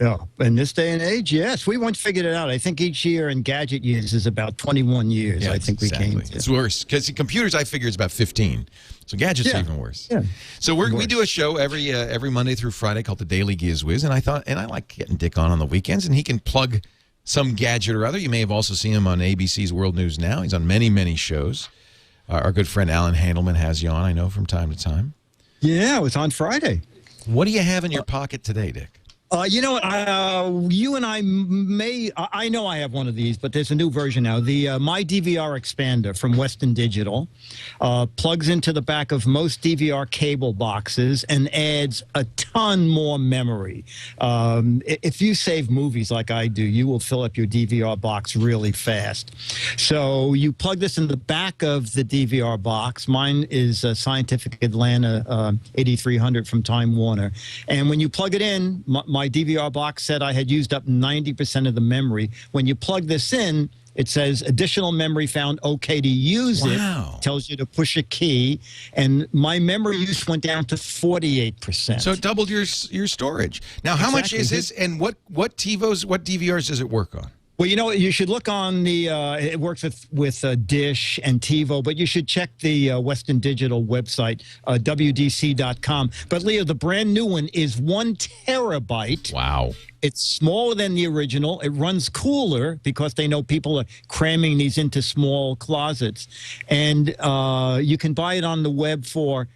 Yeah, in this day and age, yes. We once figured it out. I think each year in gadget years is about 21 years. Yeah, I think exactly. we came to. It's worse because computers, I figure, is about 15. So gadgets are even worse. Yeah. So we do a show every Monday through Friday called the Daily Giz Wiz, and I like getting Dick on the weekends, and he can plug some gadget or other. You may have also seen him on ABC's World News Now. He's on many, many shows. Our good friend Alan Handelman has you on, I know, from time to time. Yeah, it was on Friday. What do you have in your pocket today, Dick? You know what? You and I I know I have one of these, but there's a new version now. The My DVR Expander from Western Digital plugs into the back of most DVR cable boxes and adds a ton more memory. If you save movies like I do, you will fill up your DVR box really fast. So you plug this in the back of the DVR box. Mine is Scientific Atlanta 8300 from Time Warner. And when you plug it in, my DVR box said I had used up 90% of the memory. When you plug this in, it says additional memory found, okay to use it. Tells you to push a key. And my memory use went down to 48%. So it doubled your storage. Now, how much is this, and what DVRs does it work on? Well, you know, you should look on the, it works with Dish and TiVo, but you should check the Western Digital website, WDC.com. But, Leo, the brand new one is 1 terabyte. Wow. It's smaller than the original. It runs cooler because they know people are cramming these into small closets. And you can buy it on the web for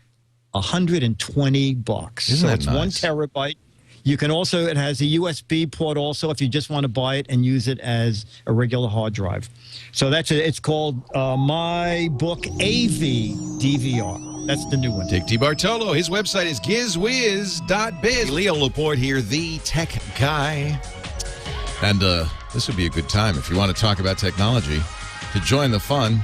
$120. Isn't that it's nice? 1 terabyte. You can also, it has a USB port also if you just want to buy it and use it as a regular hard drive. So that's it. It's called My Book AV DVR. That's the new one. Dick D. Bartolo. His website is gizwiz.biz. Leo Laporte here, the tech guy. And this would be a good time if you want to talk about technology to join the fun.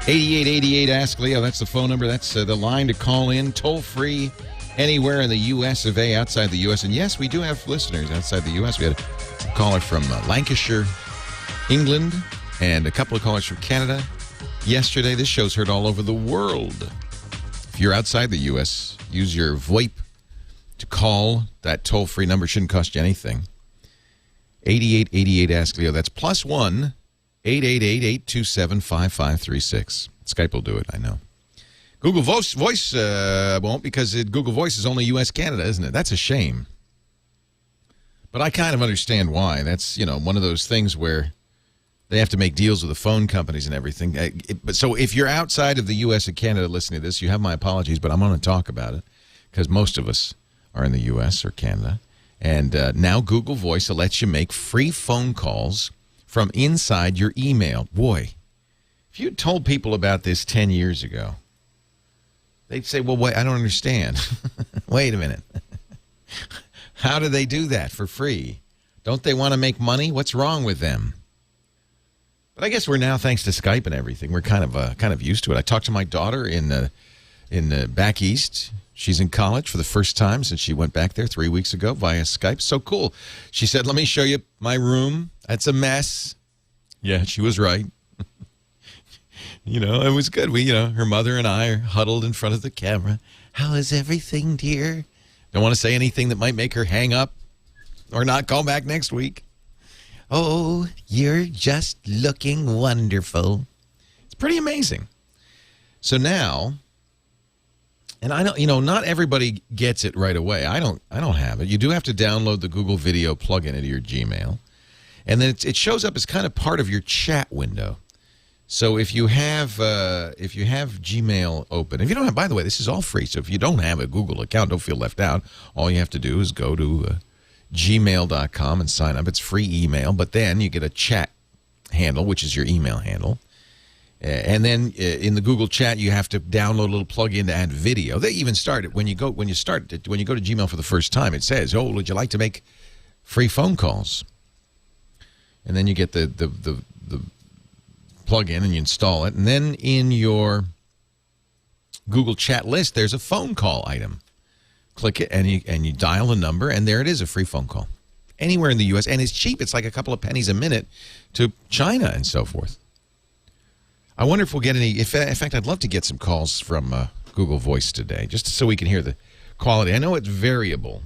8888 Ask Leo. That's the phone number. That's the line to call in, toll free. Anywhere in the U.S. of A, outside the U.S. And yes, we do have listeners outside the U.S. We had a caller from Lancashire, England, and a couple of callers from Canada yesterday. This show's heard all over the world. If you're outside the U.S., use your VoIP to call. That toll-free number shouldn't cost you anything. 8888 Ask Leo. That's +1 888-827-5536. Skype will do it, I know. Google Voice won't, because Google Voice is only U.S. Canada, isn't it? That's a shame. But I kind of understand why. That's, one of those things where they have to make deals with the phone companies and everything. So if you're outside of the U.S. and Canada listening to this, you have my apologies, but I'm going to talk about it because most of us are in the U.S. or Canada. And now Google Voice lets you make free phone calls from inside your email. Boy, if you told people about this 10 years ago, They'd say, well, wait, I don't understand. Wait a minute. How do they do that for free? Don't they want to make money? What's wrong with them? But I guess we're now, thanks to Skype and everything, we're kind of used to it. I talked to my daughter in back east. She's in college for the first time since she went back there 3 weeks ago via Skype. So cool. She said, let me show you my room. That's a mess. Yeah, she was right. It was good. Her mother and I are huddled in front of the camera. How is everything, dear? Don't want to say anything that might make her hang up or not call back next week. Oh, you're just looking wonderful. It's pretty amazing. So now, and I know, not everybody gets it right away. I don't have it. You do have to download the Google Video plugin into your Gmail, and then it shows up as kind of part of your chat window. So if you have Gmail open, if you don't have, by the way, this is all free. So if you don't have a Google account, don't feel left out. All you have to do is go to gmail.com and sign up. It's free email, but then you get a chat handle, which is your email handle. And then in the Google Chat, you have to download a little plug-in to add video. They even start it when you go to Gmail for the first time. It says, "Oh, would you like to make free phone calls?" And then you get the plug-in and you install it. And then in your Google Chat list, there's a phone call item. Click it and you dial the number, and there it is, a free phone call anywhere in the U.S. And it's cheap. It's like a couple of pennies a minute to China and so forth. I wonder if we'll get any. In fact, I'd love to get some calls from Google Voice today, just so we can hear the quality. I know it's variable.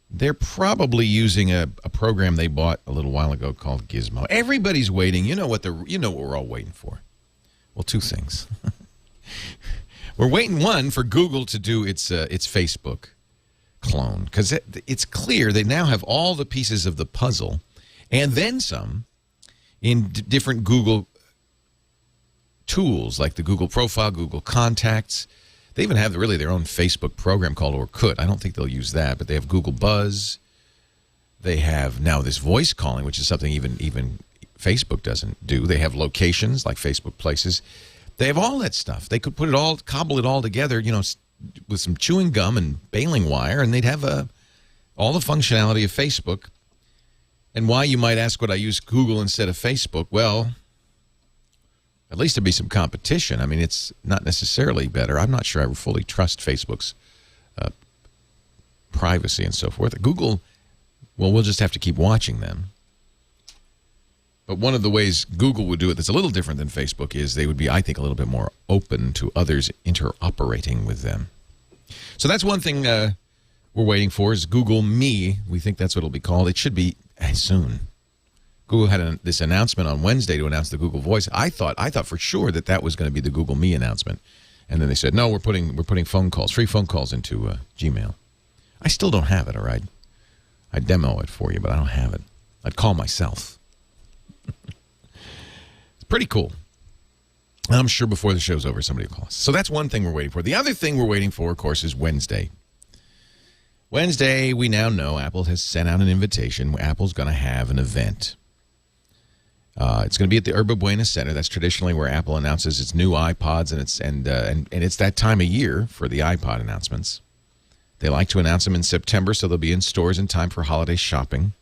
They're probably using a program they bought a little while ago called Gizmo. Everybody's waiting. You know what we're all waiting for. Well, two things. We're waiting, one, for Google to do its Facebook clone, because it's clear they now have all the pieces of the puzzle, and then some, in different Google tools like the Google Profile, Google Contacts. They even have their own Facebook program called Orkut. I don't think they'll use that, but they have Google Buzz. They have now this voice calling, which is something even Facebook doesn't do. They have locations like Facebook Places. They have all that stuff. They could cobble it all together, with some chewing gum and baling wire, and they'd have all the functionality of Facebook. And why, you might ask, would I use Google instead of Facebook? Well, at least there'd be some competition. I mean, it's not necessarily better. I'm not sure I fully trust Facebook's privacy and so forth. Google, well, we'll just have to keep watching them. But one of the ways Google would do it that's a little different than Facebook is they would be, I think, a little bit more open to others interoperating with them. So that's one thing we're waiting for is Google Me. We think that's what it'll be called. It should be soon. Google had this announcement on Wednesday to announce the Google Voice. I thought for sure that was going to be the Google Me announcement, and then they said, no, we're putting phone calls, free phone calls into Gmail. I still don't have it. All right, I'd demo it for you, but I don't have it. I'd call myself. It's pretty cool. And I'm sure before the show's over, somebody will call us. So that's one thing we're waiting for. The other thing we're waiting for, of course, is Wednesday. Wednesday, we now know Apple has sent out an invitation. Apple's going to have an event. It's going to be at the Yerba Buena Center. That's traditionally where Apple announces its new iPods, and it's that time of year for the iPod announcements. They like to announce them in September, so they'll be in stores in time for holiday shopping.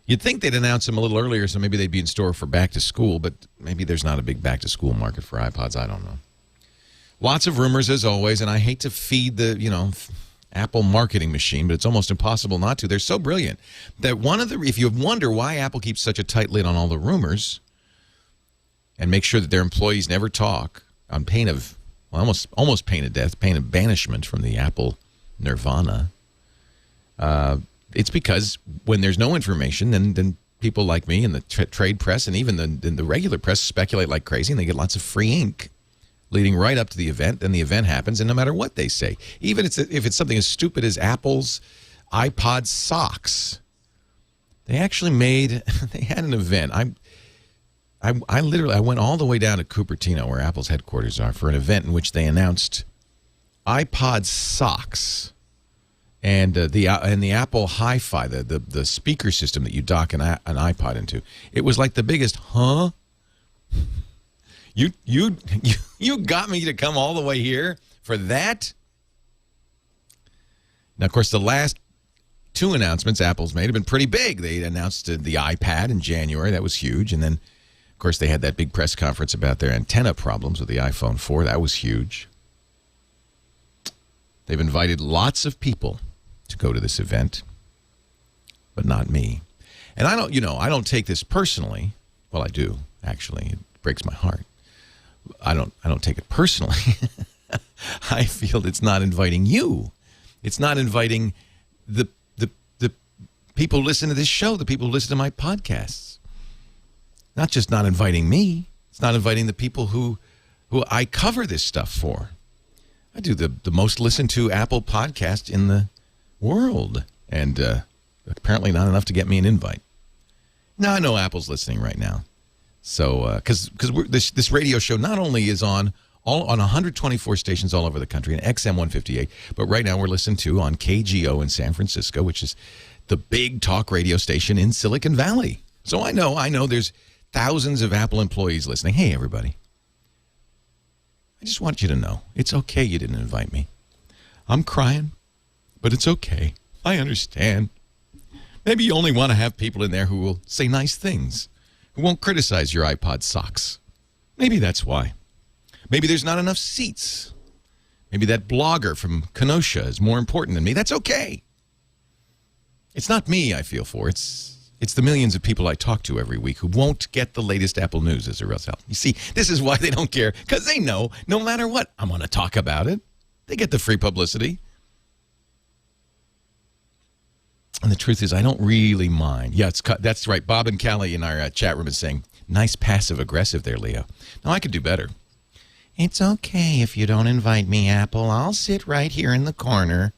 You'd think they'd announce them a little earlier, so maybe they'd be in store for back to school, but maybe there's not a big back to school market for iPods. I don't know. Lots of rumors as always, and I hate to feed the Apple marketing machine, but it's almost impossible not to. They're so brilliant that if you wonder why Apple keeps such a tight lid on all the rumors and make sure that their employees never talk on pain of almost pain of death, pain of banishment from the Apple nirvana, it's because when there's no information, then people like me and the trade press and even the regular press speculate like crazy, and they get lots of free ink leading right up to the event. Then the event happens, and no matter what they say, even if it's something as stupid as Apple's iPod socks, they actually they had an event. I literally went all the way down to Cupertino, where Apple's headquarters are, for an event in which they announced iPod socks and the Apple Hi-Fi, the speaker system that you dock an iPod into. It was like the biggest, huh? You got me to come all the way here for that? Now, of course, the last two announcements Apple's made have been pretty big. They announced the iPad in January. That was huge. And then, of course, they had that big press conference about their antenna problems with the iPhone 4. That was huge. They've invited lots of people to go to this event, but not me. And I don't take this personally. Well, I do, actually. It breaks my heart. I don't take it personally. I feel it's not inviting you. It's not inviting the people who listen to this show, the people who listen to my podcasts. Not just not inviting me. It's not inviting the people who I cover this stuff for. I do the most listened to Apple podcast in the world, and apparently not enough to get me an invite. Now, I know Apple's listening right now. So, because this radio show not only is on 124 stations all over the country, and XM 158, but right now we're listened to on KGO in San Francisco, which is the big talk radio station in Silicon Valley. So I know there's thousands of Apple employees listening. Hey, everybody. I just want you to know, it's okay you didn't invite me. I'm crying, but it's okay. I understand. Maybe you only want to have people in there who will say nice things, who won't criticize your iPod socks. Maybe that's why. Maybe there's not enough seats. Maybe that blogger from Kenosha is more important than me. That's okay. It's not me I feel for. It's the millions of people I talk to every week who won't get the latest Apple news as a result. You see, this is why they don't care, because they know no matter what, I'm going to talk about it. They get the free publicity. And the truth is, I don't really mind. Yeah, that's right. Bob and Callie in our chat room is saying, nice passive-aggressive there, Leo. No, I could do better. It's okay if you don't invite me, Apple. I'll sit right here in the corner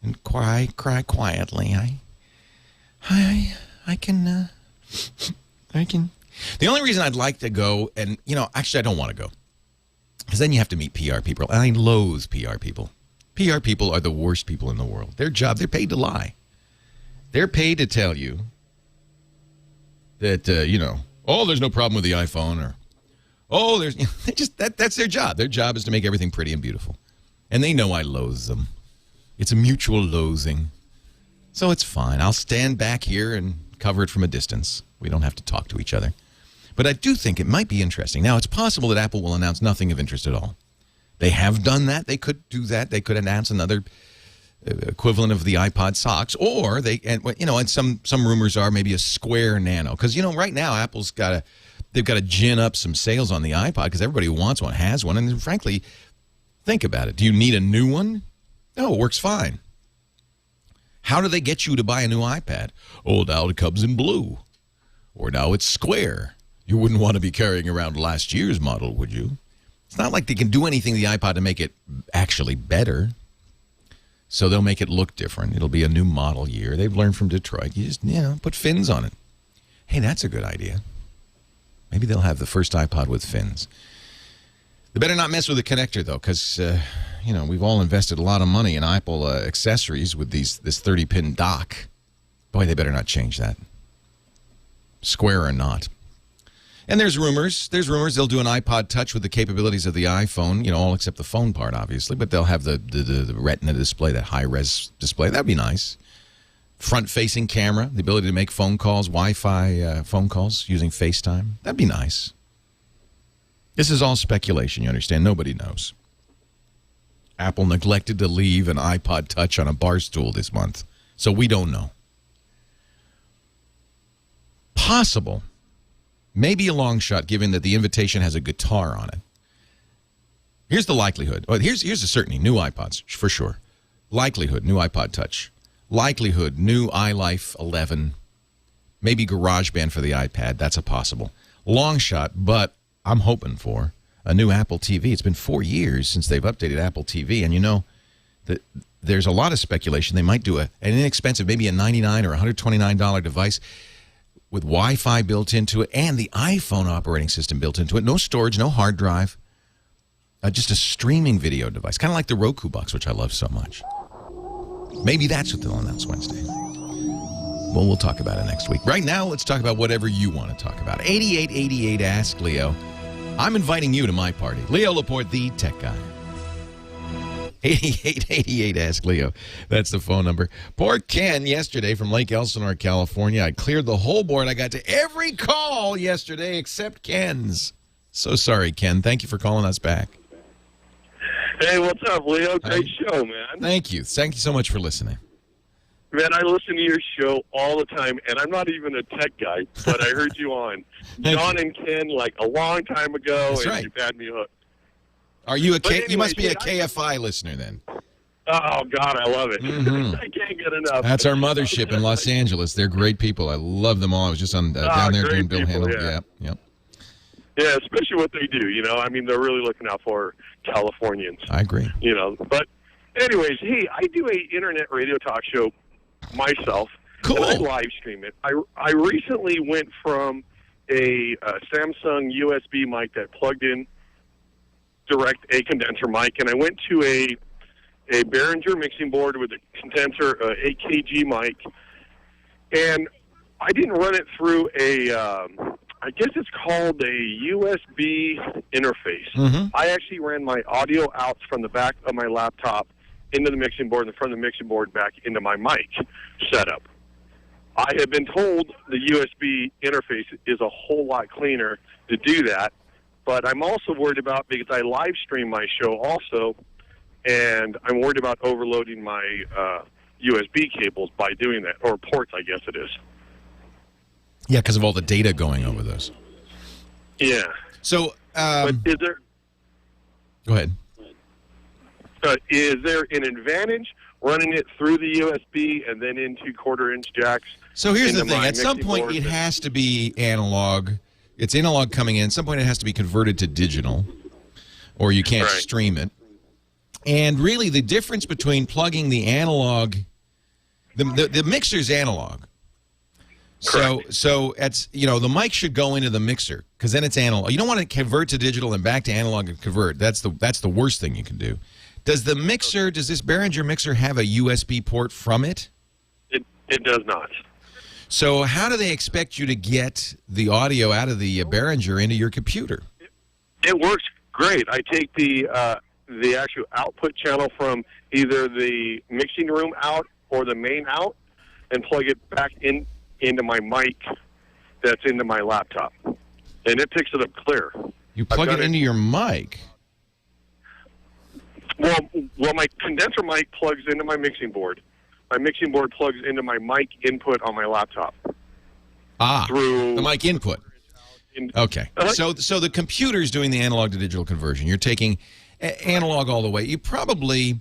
and cry quietly. I can. The only reason I'd like to go, and, actually I don't want to go, because then you have to meet PR people. And I loathe PR people. PR people are the worst people in the world. Their job, they're paid to lie. They're paid to tell you that, there's no problem with the iPhone, or, that's their job. Their job is to make everything pretty and beautiful. And they know I loathe them. It's a mutual loathing. So it's fine. I'll stand back here and cover it from a distance. We don't have to talk to each other. But I do think it might be interesting. Now, it's possible that Apple will announce nothing of interest at all. They have done that. They could do that. They could announce another equivalent of the iPod socks, or and some rumors are maybe a Square Nano, because right now Apple's they've got to gin up some sales on the iPod because everybody who wants one has one, and frankly, think about it. Do you need a new one? No, it works fine. How do they get you to buy a new iPad? Oh, now it comes in blue, or now it's square. You wouldn't want to be carrying around last year's model, would you? It's not like they can do anything to the iPod to make it actually better. So they'll make it look different. It'll be a new model year. They've learned from Detroit. You just, put fins on it. Hey, that's a good idea. Maybe they'll have the first iPod with fins. They better not mess with the connector, though, because, we've all invested a lot of money in Apple accessories with this 30-pin dock. Boy, they better not change that. Square or not. And there's rumors. They'll do an iPod Touch with the capabilities of the iPhone, all except the phone part, obviously. But they'll have the Retina display, that high-res display. That'd be nice. Front-facing camera, the ability to make phone calls, Wi-Fi phone calls using FaceTime. That'd be nice. This is all speculation, you understand? Nobody knows. Apple neglected to leave an iPod Touch on a bar stool this month, so we don't know. Possible. Maybe a long shot, given that the invitation has a guitar on it. Here's the likelihood. Here's a certainty. New iPods, for sure. Likelihood, new iPod Touch. Likelihood, new iLife 11. Maybe GarageBand for the iPad. That's a possible. Long shot, but I'm hoping for a new Apple TV. It's been 4 years since they've updated Apple TV, and that there's a lot of speculation. They might do an inexpensive, maybe a $99 or $129 device with Wi-Fi built into it and the iPhone operating system built into it. No storage, no hard drive. Just a streaming video device, kind of like the Roku box, which I love so much. Maybe that's what they'll announce Wednesday. Well, we'll talk about it next week. Right now, let's talk about whatever you want to talk about. 8888 Ask Leo. I'm inviting you to my party. Leo Laporte, the tech guy. 8888 Ask Leo. That's the phone number. Poor Ken yesterday from Lake Elsinore, California. I cleared the whole board. I got to every call yesterday except Ken's. So sorry, Ken. Thank you for calling us back. Hey, what's up, Leo? Great show, man. Thank you. Thank you so much for listening. Man, I listen to your show all the time, and I'm not even a tech guy, but I heard you on John and Ken like a long time ago, That's and right. you've had me hooked. Are you Anyways, you must be a KFI listener then. Oh, God, I love it. I can't get enough. That's our mothership in Los Angeles. They're great people. I love them all. I was just on down there doing Bill Handel. Yep. Yeah, especially what they do, I mean, they're really looking out for Californians. I agree. But anyways, hey, I do a internet radio talk show myself. Cool. And I live stream it. I recently went from a Samsung USB mic that plugged in direct a condenser mic, and I went to a Behringer mixing board with a condenser 8 kg mic, and I didn't run it through I guess it's called a USB interface. Mm-hmm. I actually ran my audio outs from the back of my laptop into the mixing board and from the mixing board back into my mic setup. I have been told the USB interface is a whole lot cleaner to do that, but I'm also worried about, because I live stream my show also, and I'm worried about overloading my USB cables by doing that, or ports, I guess it is. Yeah, because of all the data going over those. Yeah. So, but is there... Go ahead. Is there an advantage running it through the USB and then into quarter-inch jacks? So here's the thing. my At some mixing point, board it has to be analog. It's analog coming in. At some point, it has to be converted to digital, or you can't Right. stream it. And really, the difference between plugging the analog... The mixer's analog. So it's the mic should go into the mixer because then it's analog. You don't want to convert to digital and back to analog and convert. That's the worst thing you can do. Does this Behringer mixer have a USB port from it? It does not. So how do they expect you to get the audio out of the Behringer into your computer? It works great. I take the actual output channel from either the mixing room out or the main out and plug it back into my mic that's into my laptop. And it picks it up clear. You plug it into your mic? Well, my condenser mic plugs into my mixing board. My mixing board plugs into my mic input on my laptop. Through the mic input. Okay. So the computer's doing the analog to digital conversion. You're taking analog all the way. You probably...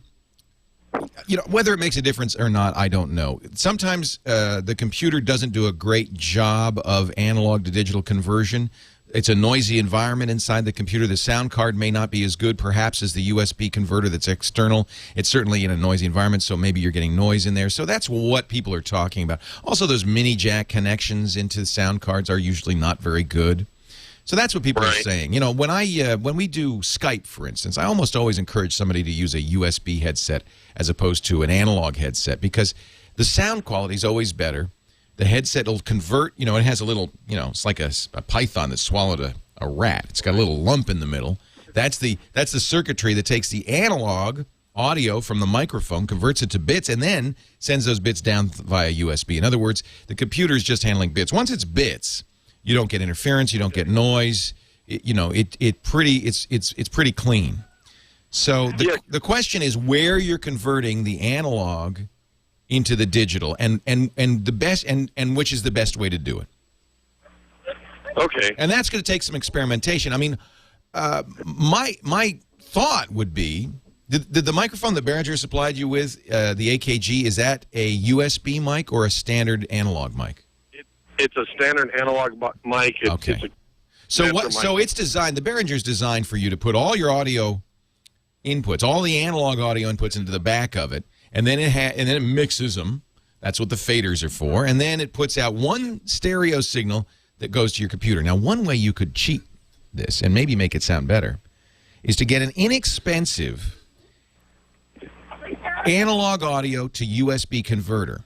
whether it makes a difference or not, I don't know. Sometimes the computer doesn't do a great job of analog to digital conversion. It's a noisy environment inside the computer. The sound card may not be as good, perhaps, as the USB converter that's external. It's certainly in a noisy environment, so maybe you're getting noise in there. So that's what people are talking about. Also, those mini jack connections into the sound cards are usually not very good. So that's what people are saying. When we do Skype, for instance, I almost always encourage somebody to use a USB headset as opposed to an analog headset because the sound quality is always better. The headset will convert, it has a little, it's like a python that swallowed a rat. It's got a little lump in the middle. That's the circuitry that takes the analog audio from the microphone, converts it to bits, and then sends those bits down via USB. In other words, the computer is just handling bits. Once it's bits, you don't get interference, you don't get noise. It's pretty clean. So the question is where you're converting the analog into the digital, and the best and which is the best way to do it. Okay. And that's going to take some experimentation. I mean, my thought would be, did the microphone that Behringer supplied you with, the AKG, is that a USB mic or a standard analog mic? It's a standard analog mic. Okay. So it's designed. The Behringer's designed for you to put all your audio inputs, all the analog audio inputs into the back of it, and then it mixes them. That's what the faders are for, and then it puts out one stereo signal that goes to your computer. Now, one way you could cheat this and maybe make it sound better is to get an inexpensive analog audio to USB converter.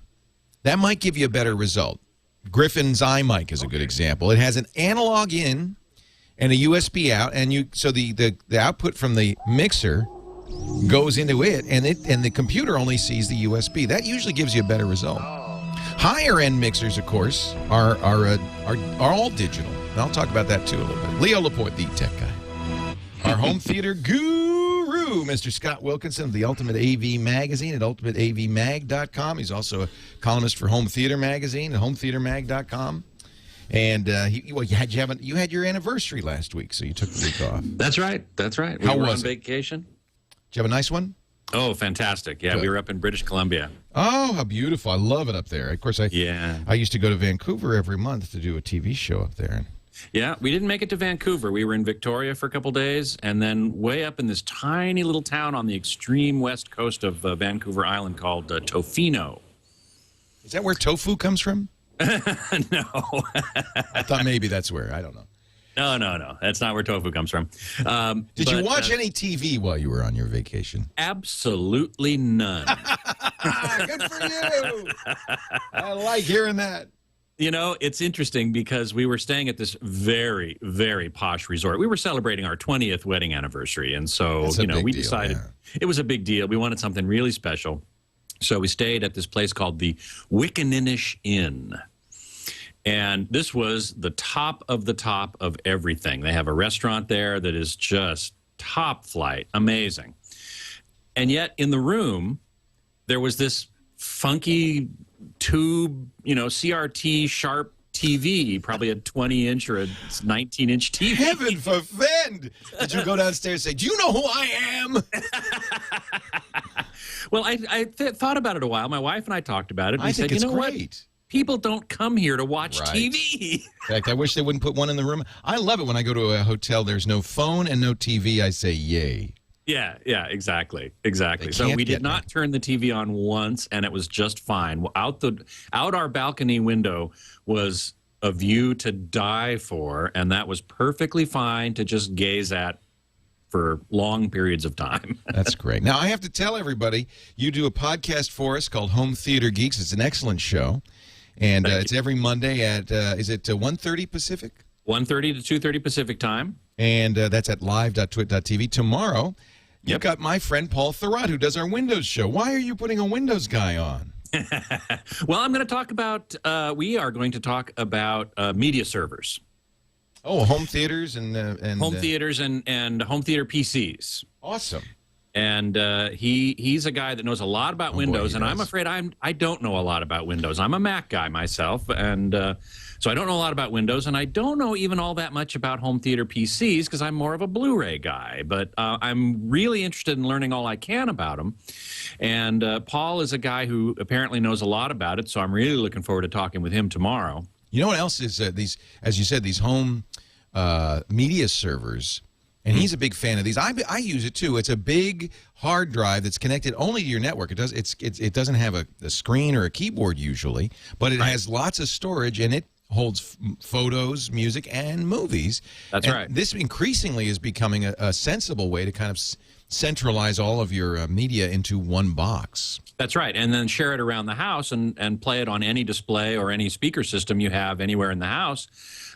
That might give you a better result. Griffin's iMic is a good example. It has an analog in and a USB out, and the output from the mixer goes into it, and the computer only sees the USB. That usually gives you a better result. Higher end mixers, of course, are all digital. And I'll talk about that too a little bit. Leo Laporte, the tech guy. Our home theater guru, Mr. Scott Wilkinson of the Ultimate AV Magazine at ultimateavmag.com. He's also a columnist for Home Theater Magazine at hometheatermag.com. And you had your anniversary last week, so you took the week off. That's right. We How were was on it? vacation. Did you have a nice one? Oh, fantastic. Yeah, Good. we were up in British Columbia. Oh, how beautiful. I love it up there. Of course, I used to go to Vancouver every month to do a TV show up there. Yeah, we didn't make it to Vancouver. We were in Victoria for a couple days, and then way up in this tiny little town on the extreme west coast of Vancouver Island called Tofino. Is that where tofu comes from? No. I thought maybe that's where. I don't know. No. That's not where tofu comes from. Did you watch any TV while you were on your vacation? Absolutely none. Good for you. I like hearing that. You know, it's interesting because we were staying at this very, very posh resort. We were celebrating our 20th wedding anniversary. And so, we decided it was a big deal. We wanted something really special. So we stayed at this place called the Wickaninnish Inn. And this was the top of everything. They have a restaurant there that is just top flight, amazing. And yet in the room, there was this funky tube, CRT sharp TV, probably a 20-inch or a 19-inch TV. Heaven forfend! Did you go downstairs and say, do you know who I am? Well, I thought about it a while. My wife and I talked about it. And I think said, it's you know great. What? People don't come here to watch TV. In fact, I wish they wouldn't put one in the room. I love it when I go to a hotel, there's no phone and no TV. I say, yay. Yeah, exactly. So we did not turn the TV on once, and it was just fine. Out our balcony window was a view to die for, and that was perfectly fine to just gaze at for long periods of time. That's great. Now, I have to tell everybody, you do a podcast for us called Home Theater Geeks. It's an excellent show, and it's every Monday at, is it 1:30 Pacific? 1:30 to 2:30 Pacific time. And that's at live.twit.tv. Tomorrow, you've got my friend Paul Thurrott, who does our Windows show. Why are you putting a Windows guy on? Well, I'm going to talk about, we are going to talk about media servers. Oh, home theaters and home theaters and home theater PCs. Awesome. And he's a guy that knows a lot about Windows, and I'm afraid I don't know a lot about Windows. I'm a Mac guy myself, and so I don't know a lot about Windows, and I don't know even all that much about home theater PCs because I'm more of a Blu-ray guy. But I'm really interested in learning all I can about them. And Paul is a guy who apparently knows a lot about it, so I'm really looking forward to talking with him tomorrow. You know what else is these, as you said, these home media servers, and he's a big fan of these. I use it too. It's a big hard drive that's connected only to your network. It doesn't have a screen or a keyboard usually, but it has lots of storage, and it holds photos, music, and movies. That's right. This increasingly is becoming a sensible way to kind of centralize all of your media into one box. That's right, and then share it around the house and play it on any display or any speaker system you have anywhere in the house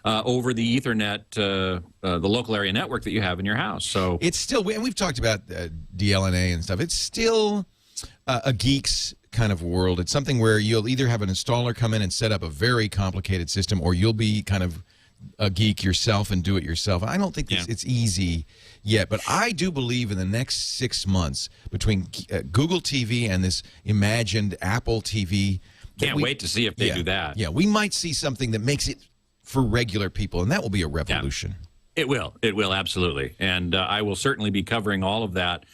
over the Ethernet, the local area network that you have in your house. So it's still, and we've talked about DLNA and stuff, it's still a geek's kind of world. It's something where you'll either have an installer come in and set up a very complicated system, or you'll be kind of a geek yourself and do it yourself. I don't think it's easy yet, but I do believe in the next 6 months between Google TV and this imagined Apple TV. Can't wait to see if they do that. Yeah, we might see something that makes it for regular people, and that will be a revolution. Yeah. It will, absolutely. And I will certainly be covering all of that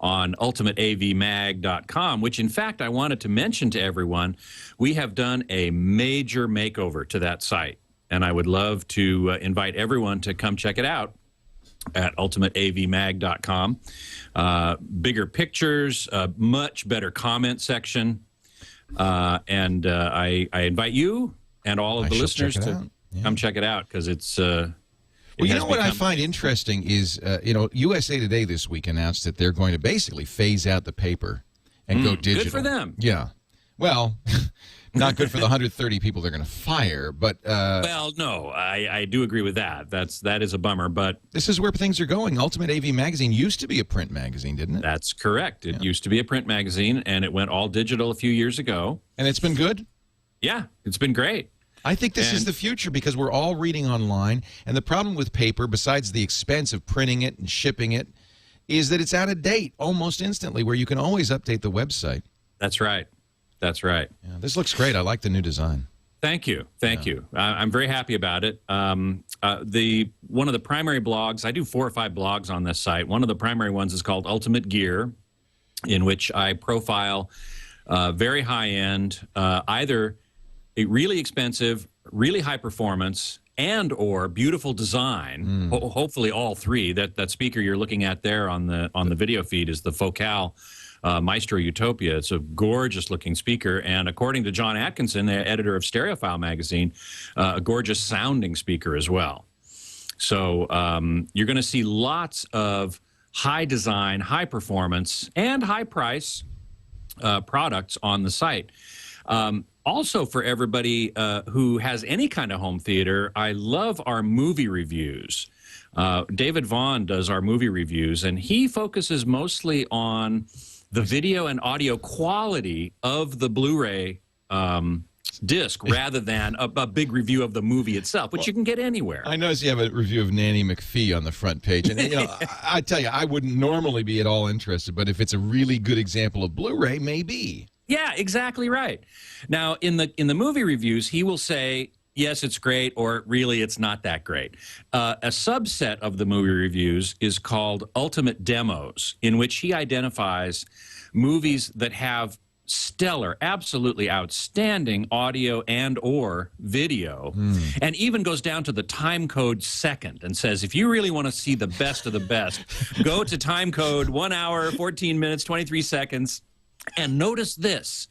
on ultimateavmag.com, which, in fact, I wanted to mention to everyone, we have done a major makeover to that site. And I would love to invite everyone to come check it out at ultimateavmag.com. Bigger pictures, much better comment section. And I invite you and all of the listeners to come check it out, because it's... well, you know what I find interesting is, USA Today this week announced that they're going to basically phase out the paper and go digital. Good for them. Yeah. Well, not good for the 130 people they're going to fire, but... well, no, I do agree with that. That is a bummer, but... This is where things are going. Ultimate AV Magazine used to be a print magazine, didn't it? That's correct. It used to be a print magazine, and it went all digital a few years ago. And it's been good? Yeah, it's been great. I think this is the future because we're all reading online, and the problem with paper, besides the expense of printing it and shipping it, is that it's out of date almost instantly, where you can always update the website. That's right. That's right. Yeah, this looks great. I like the new design. Thank you. Thank you. I'm very happy about it. One of the primary blogs, I do 4 or 5 blogs on this site. One of the primary ones is called Ultimate Gear, in which I profile very high-end, either a really expensive, really high performance, and or beautiful design. Hopefully all 3. That speaker you're looking at there on the video feed is the Focal Maestro Utopia. It's a gorgeous looking speaker, and according to John Atkinson, the editor of Stereophile magazine, a gorgeous sounding speaker as well. So you're going to see lots of high design, high performance, and high price products on the site. Also, for everybody who has any kind of home theater, I love our movie reviews. David Vaughn does our movie reviews, and he focuses mostly on the video and audio quality of the Blu-ray disc rather than a big review of the movie itself, which you can get anywhere. I noticed you have a review of Nanny McPhee on the front page, and I tell you, I wouldn't normally be at all interested, but if it's a really good example of Blu-ray, maybe. Yeah, exactly right. Now, in the movie reviews, he will say, yes, it's great, or really, it's not that great. A subset of the movie reviews is called Ultimate Demos, in which he identifies movies that have stellar, absolutely outstanding audio and or video, and even goes down to the time code second and says, if you really want to see the best of the best, go to time code 1 hour, 14 minutes, 23 seconds, and notice this.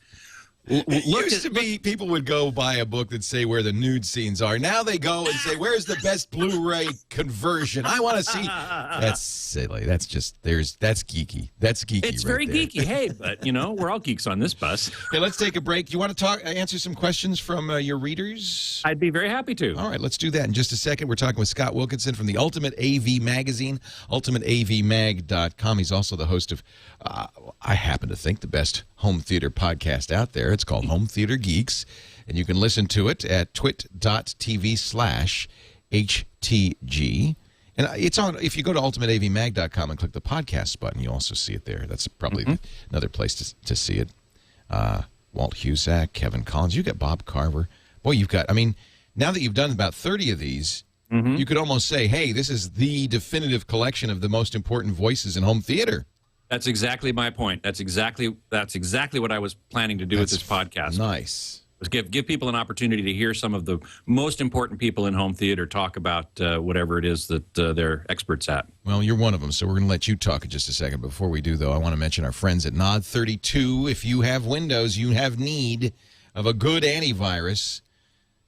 It used to be people would go buy a book that say where the nude scenes are. Now they go and say, where's the best Blu-ray conversion? I want to see. That's silly. That's geeky. That's geeky. It's very geeky. Hey, but we're all geeks on this bus. Okay, let's take a break. Do you want to answer some questions from your readers? I'd be very happy to. All right, let's do that in just a second. We're talking with Scott Wilkinson from the Ultimate AV Magazine, ultimateavmag.com. He's also the host of, I happen to think, the best home theater podcast out there. It's called Home Theater Geeks, and you can listen to it at twit.tv/HTG. And it's on, if you go to ultimateavmag.com and click the podcast button, you'll also see it there. That's probably another place to see it. Walt Husak, Kevin Collins, you got Bob Carver. Boy, you've got, now that you've done about 30 of these, you could almost say, hey, this is the definitive collection of the most important voices in home theater. That's exactly my point. That's exactly what I was planning to do with this podcast. Nice. Was give people an opportunity to hear some of the most important people in home theater talk about whatever it is that they're experts at. Well, you're one of them, so we're going to let you talk in just a second. Before we do, though, I want to mention our friends at Nod32. If you have Windows, you have need of a good antivirus.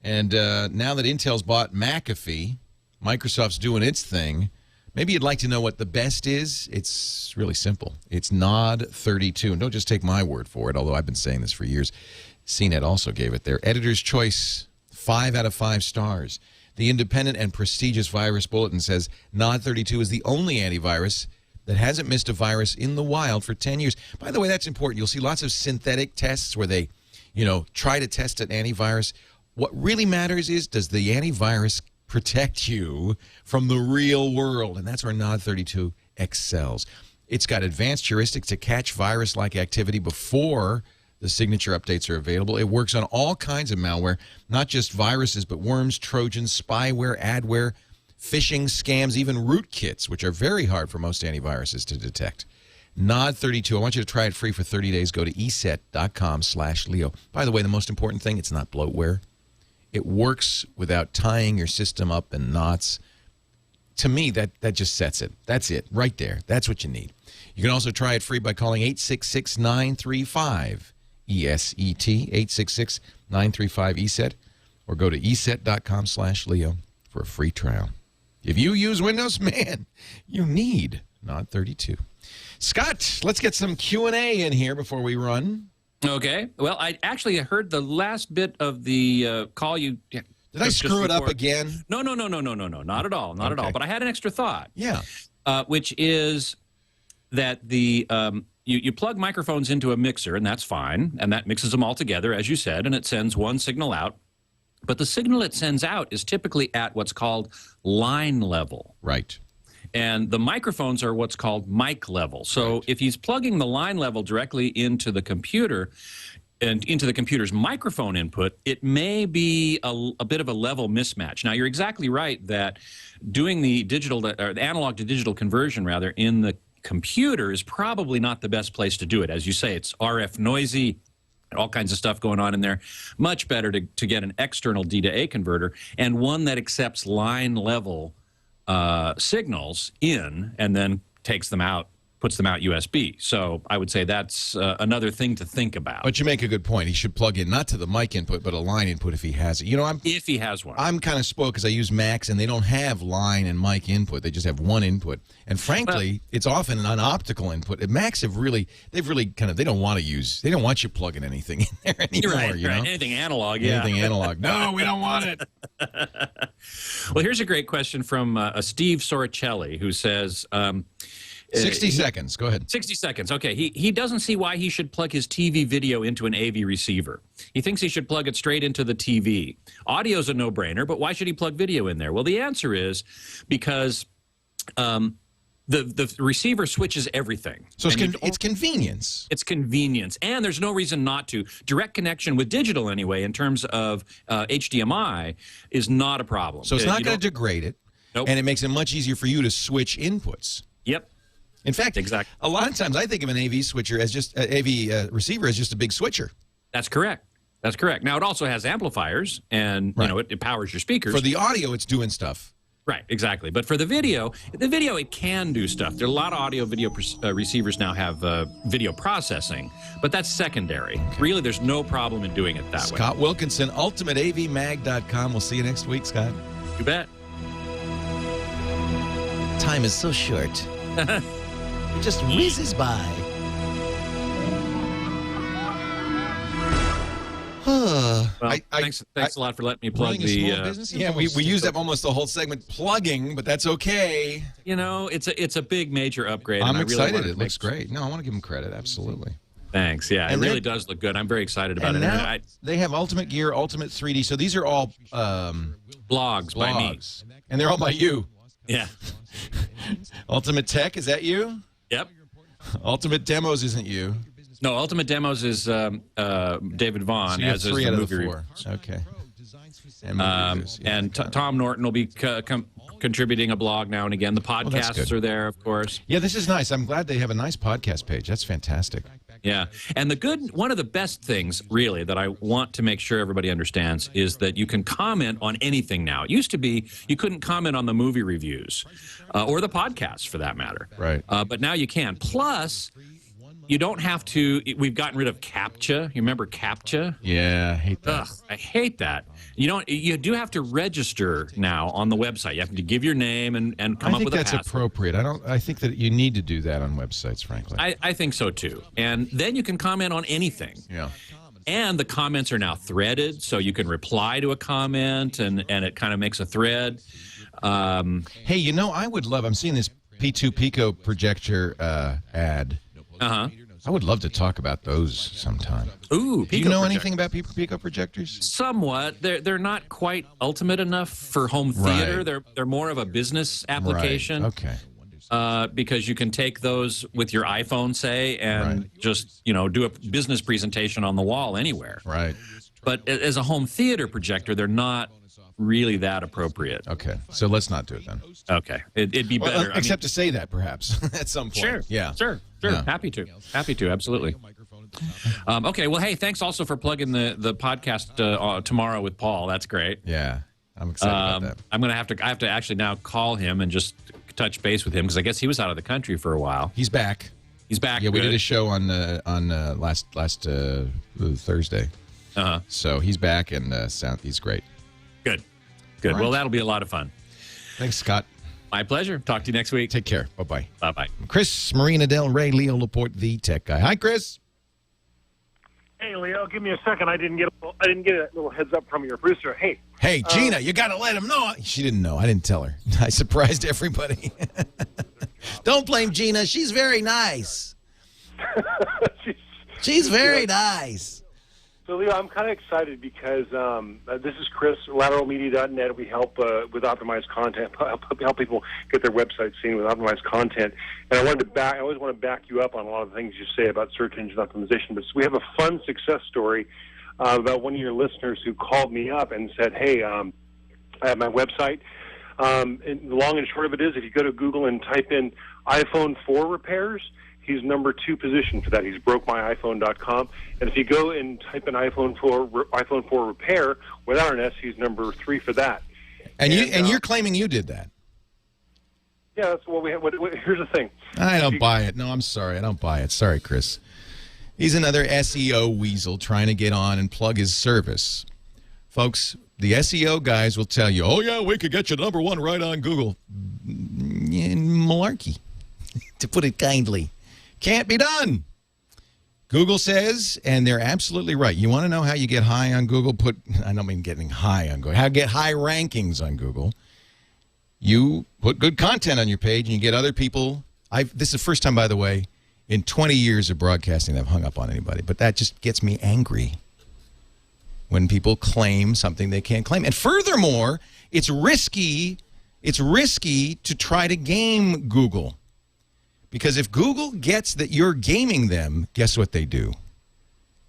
And now that Intel's bought McAfee, Microsoft's doing its thing. Maybe you'd like to know what the best is. It's really simple. It's Nod32. And don't just take my word for it, although I've been saying this for years. CNET also gave it their Editor's Choice 5 out of 5 stars. The independent and prestigious Virus Bulletin says Nod32 is the only antivirus that hasn't missed a virus in the wild for 10 years. By the way, that's important. You'll see lots of synthetic tests where they, try to test an antivirus. What really matters is, does the antivirus protect you from the real world? And that's where Nod32 excels. It's got advanced heuristics to catch virus-like activity before the signature updates are available. It works on all kinds of malware, not just viruses, but worms, trojans, spyware, adware, phishing, scams, even rootkits, which are very hard for most antiviruses to detect. Nod32, I want you to try it free for 30 days. Go to eset.com/Leo. By the way, the most important thing, it's not bloatware. It works without tying your system up in knots. To me, that just sets it. That's it, right there. That's what you need. You can also try it free by calling 866-935-ESET, 866-935-ESET, or go to eset.com/Leo for a free trial. If you use Windows, man, you need Nod32. Scott, let's get some Q&A in here before we run. Okay. Well, I actually heard the last bit of the call you. Did I screw it up again? No, not at all, not at all. But I had an extra thought. Yeah. Which is that the you plug microphones into a mixer, and that's fine, and that mixes them all together, as you said, and it sends one signal out. But the signal it sends out is typically at what's called line level. Right. And the microphones are what's called mic level. So if he's plugging the line level directly into the computer and into the computer's microphone input, it may be a bit of a level mismatch. Now, you're exactly right that doing the the analog to digital conversion, rather, in the computer is probably not the best place to do it. As you say, it's RF noisy, all kinds of stuff going on in there. Much better to get an external D to A converter, and one that accepts line level signals in and then takes them out, puts them out USB. So I would say that's another thing to think about. But you make a good point. He should plug in not to the mic input, but a line input if he has it. You know, if he has one. I'm kind of spoiled because I use Macs and they don't have line and mic input. They just have one input. And frankly, it's often an optical input. And Macs have really, they don't want you plugging anything in there anymore. Right, you know? Anything analog, yeah. Anything analog. No, we don't want it. Well, here's a great question from Steve Soricelli, who says 60 seconds. Go ahead. 60 seconds. Okay. He doesn't see why he should plug his TV video into an AV receiver. He thinks he should plug it straight into the TV. Audio's a no-brainer, but why should he plug video in there? Well, the answer is because the receiver switches everything. So it's convenience. It's convenience. And there's no reason not to. Direct connection with digital, anyway, in terms of HDMI, is not a problem. So it's not going to degrade it. Nope. And it makes it much easier for you to switch inputs. Yep. In fact, exactly. A lot of times I think of an AV switcher as just AV receiver as just a big switcher. That's correct. That's correct. Now, it also has amplifiers, and you know it powers your speakers. For the audio, it's doing stuff. Right, exactly. But for the video, it can do stuff. There are a lot of audio-video receivers now have video processing, but that's secondary. Okay. Really, there's no problem in doing it that way. Scott Wilkinson, ultimateavmag.com. We'll see you next week, Scott. You bet. Time is so short. It just whizzes by. Well, thanks a lot for letting me plug the. Yeah, we used up almost the whole segment plugging, but that's okay. You know, it's a big major upgrade. I'm excited. Really it looks great. No, I want to give them credit. Absolutely. Thanks. Yeah, and it really does look good. I'm very excited about it. Now they have Ultimate Gear, Ultimate 3D. So these are all blogs by me, and they're all by you. Yeah. Ultimate Tech, is that you? Yep. Ultimate Demos isn't you. No, Ultimate Demos is David Vaughn, so as is the movie review. Okay. And Tom Norton will be contributing a blog now and again. The podcasts are there, of course. Yeah, this is nice. I'm glad they have a nice podcast page. That's fantastic. Yeah. And one of the best things, really, that I want to make sure everybody understands is that you can comment on anything now. It used to be you couldn't comment on the movie reviews or the podcasts, for that matter. Right. But now you can. Plus, you don't have to. We've gotten rid of CAPTCHA. You remember CAPTCHA? Yeah, I hate that. Ugh, I hate that. You do have to register now on the website. You have to give your name and come up with a password. I think that's appropriate. I think that you need to do that on websites, frankly. I think so too. And then you can comment on anything. Yeah. And the comments are now threaded, so you can reply to a comment, and it kind of makes a thread. Hey, you know, I would love. I'm seeing this P2 Pico projector ad. I would love to talk about those sometime. Ooh, do you know anything about Pico projectors? Somewhat. They're not quite ultimate enough for home theater. Right. They're more of a business application. Right. Okay. Because you can take those with your iPhone, say, and just do a business presentation on the wall anywhere. Right. But as a home theater projector, they're not really that appropriate. Okay, so let's not do it then. Okay, it'd be better. Except to say that perhaps at some point. Sure. Yeah. Sure. Yeah. Happy to. Absolutely. Okay. Well, hey, thanks also for plugging the podcast tomorrow with Paul. That's great. Yeah, I'm excited about that. I have to actually now call him and just touch base with him because I guess he was out of the country for a while. He's back. Yeah, we did a show on last Thursday. So he's back and he's great. Good. Right. Well, that'll be a lot of fun. Thanks, Scott. My pleasure. Talk to you next week. Take care. Bye-bye. Bye-bye. Chris, Marina Del Rey, Leo Laporte, the tech guy. Hi, Chris. Hey, Leo, give me a second. I didn't get a little heads up from your producer. Hey, Gina, you got to let him know. She didn't know. I didn't tell her. I surprised everybody. Don't blame Gina. She's very nice. She's very nice. So, Leo, I'm kind of excited because this is Chris, lateralmedia.net. We help with optimized content, help people get their websites seen with optimized content. And I always want to back you up on a lot of the things you say about search engine optimization. But we have a fun success story about one of your listeners who called me up and said, hey, I have my website. And the long and short of it is, if you go to Google and type in iPhone 4 repairs, he's number 2 position for that. He's brokemyiphone.com. And if you go and type in iPhone 4 repair without an S, he's number 3 for that. And you're claiming you did that? Yeah, that's what we have. Here's the thing. I don't buy it. No, I'm sorry. I don't buy it. Sorry, Chris. He's another SEO weasel trying to get on and plug his service. Folks, the SEO guys will tell you, oh, yeah, we could get you number 1 right on Google. Malarkey, to put it kindly. Can't be done. Google says, and they're absolutely right. You want to know how you get high on Google? I don't mean getting high on Google. How to get high rankings on Google. You put good content on your page and you get other people. This is the first time, by the way, in 20 years of broadcasting I've hung up on anybody. But that just gets me angry when people claim something they can't claim. And furthermore, it's risky to try to game Google. Because if Google gets that you're gaming them, guess what they do?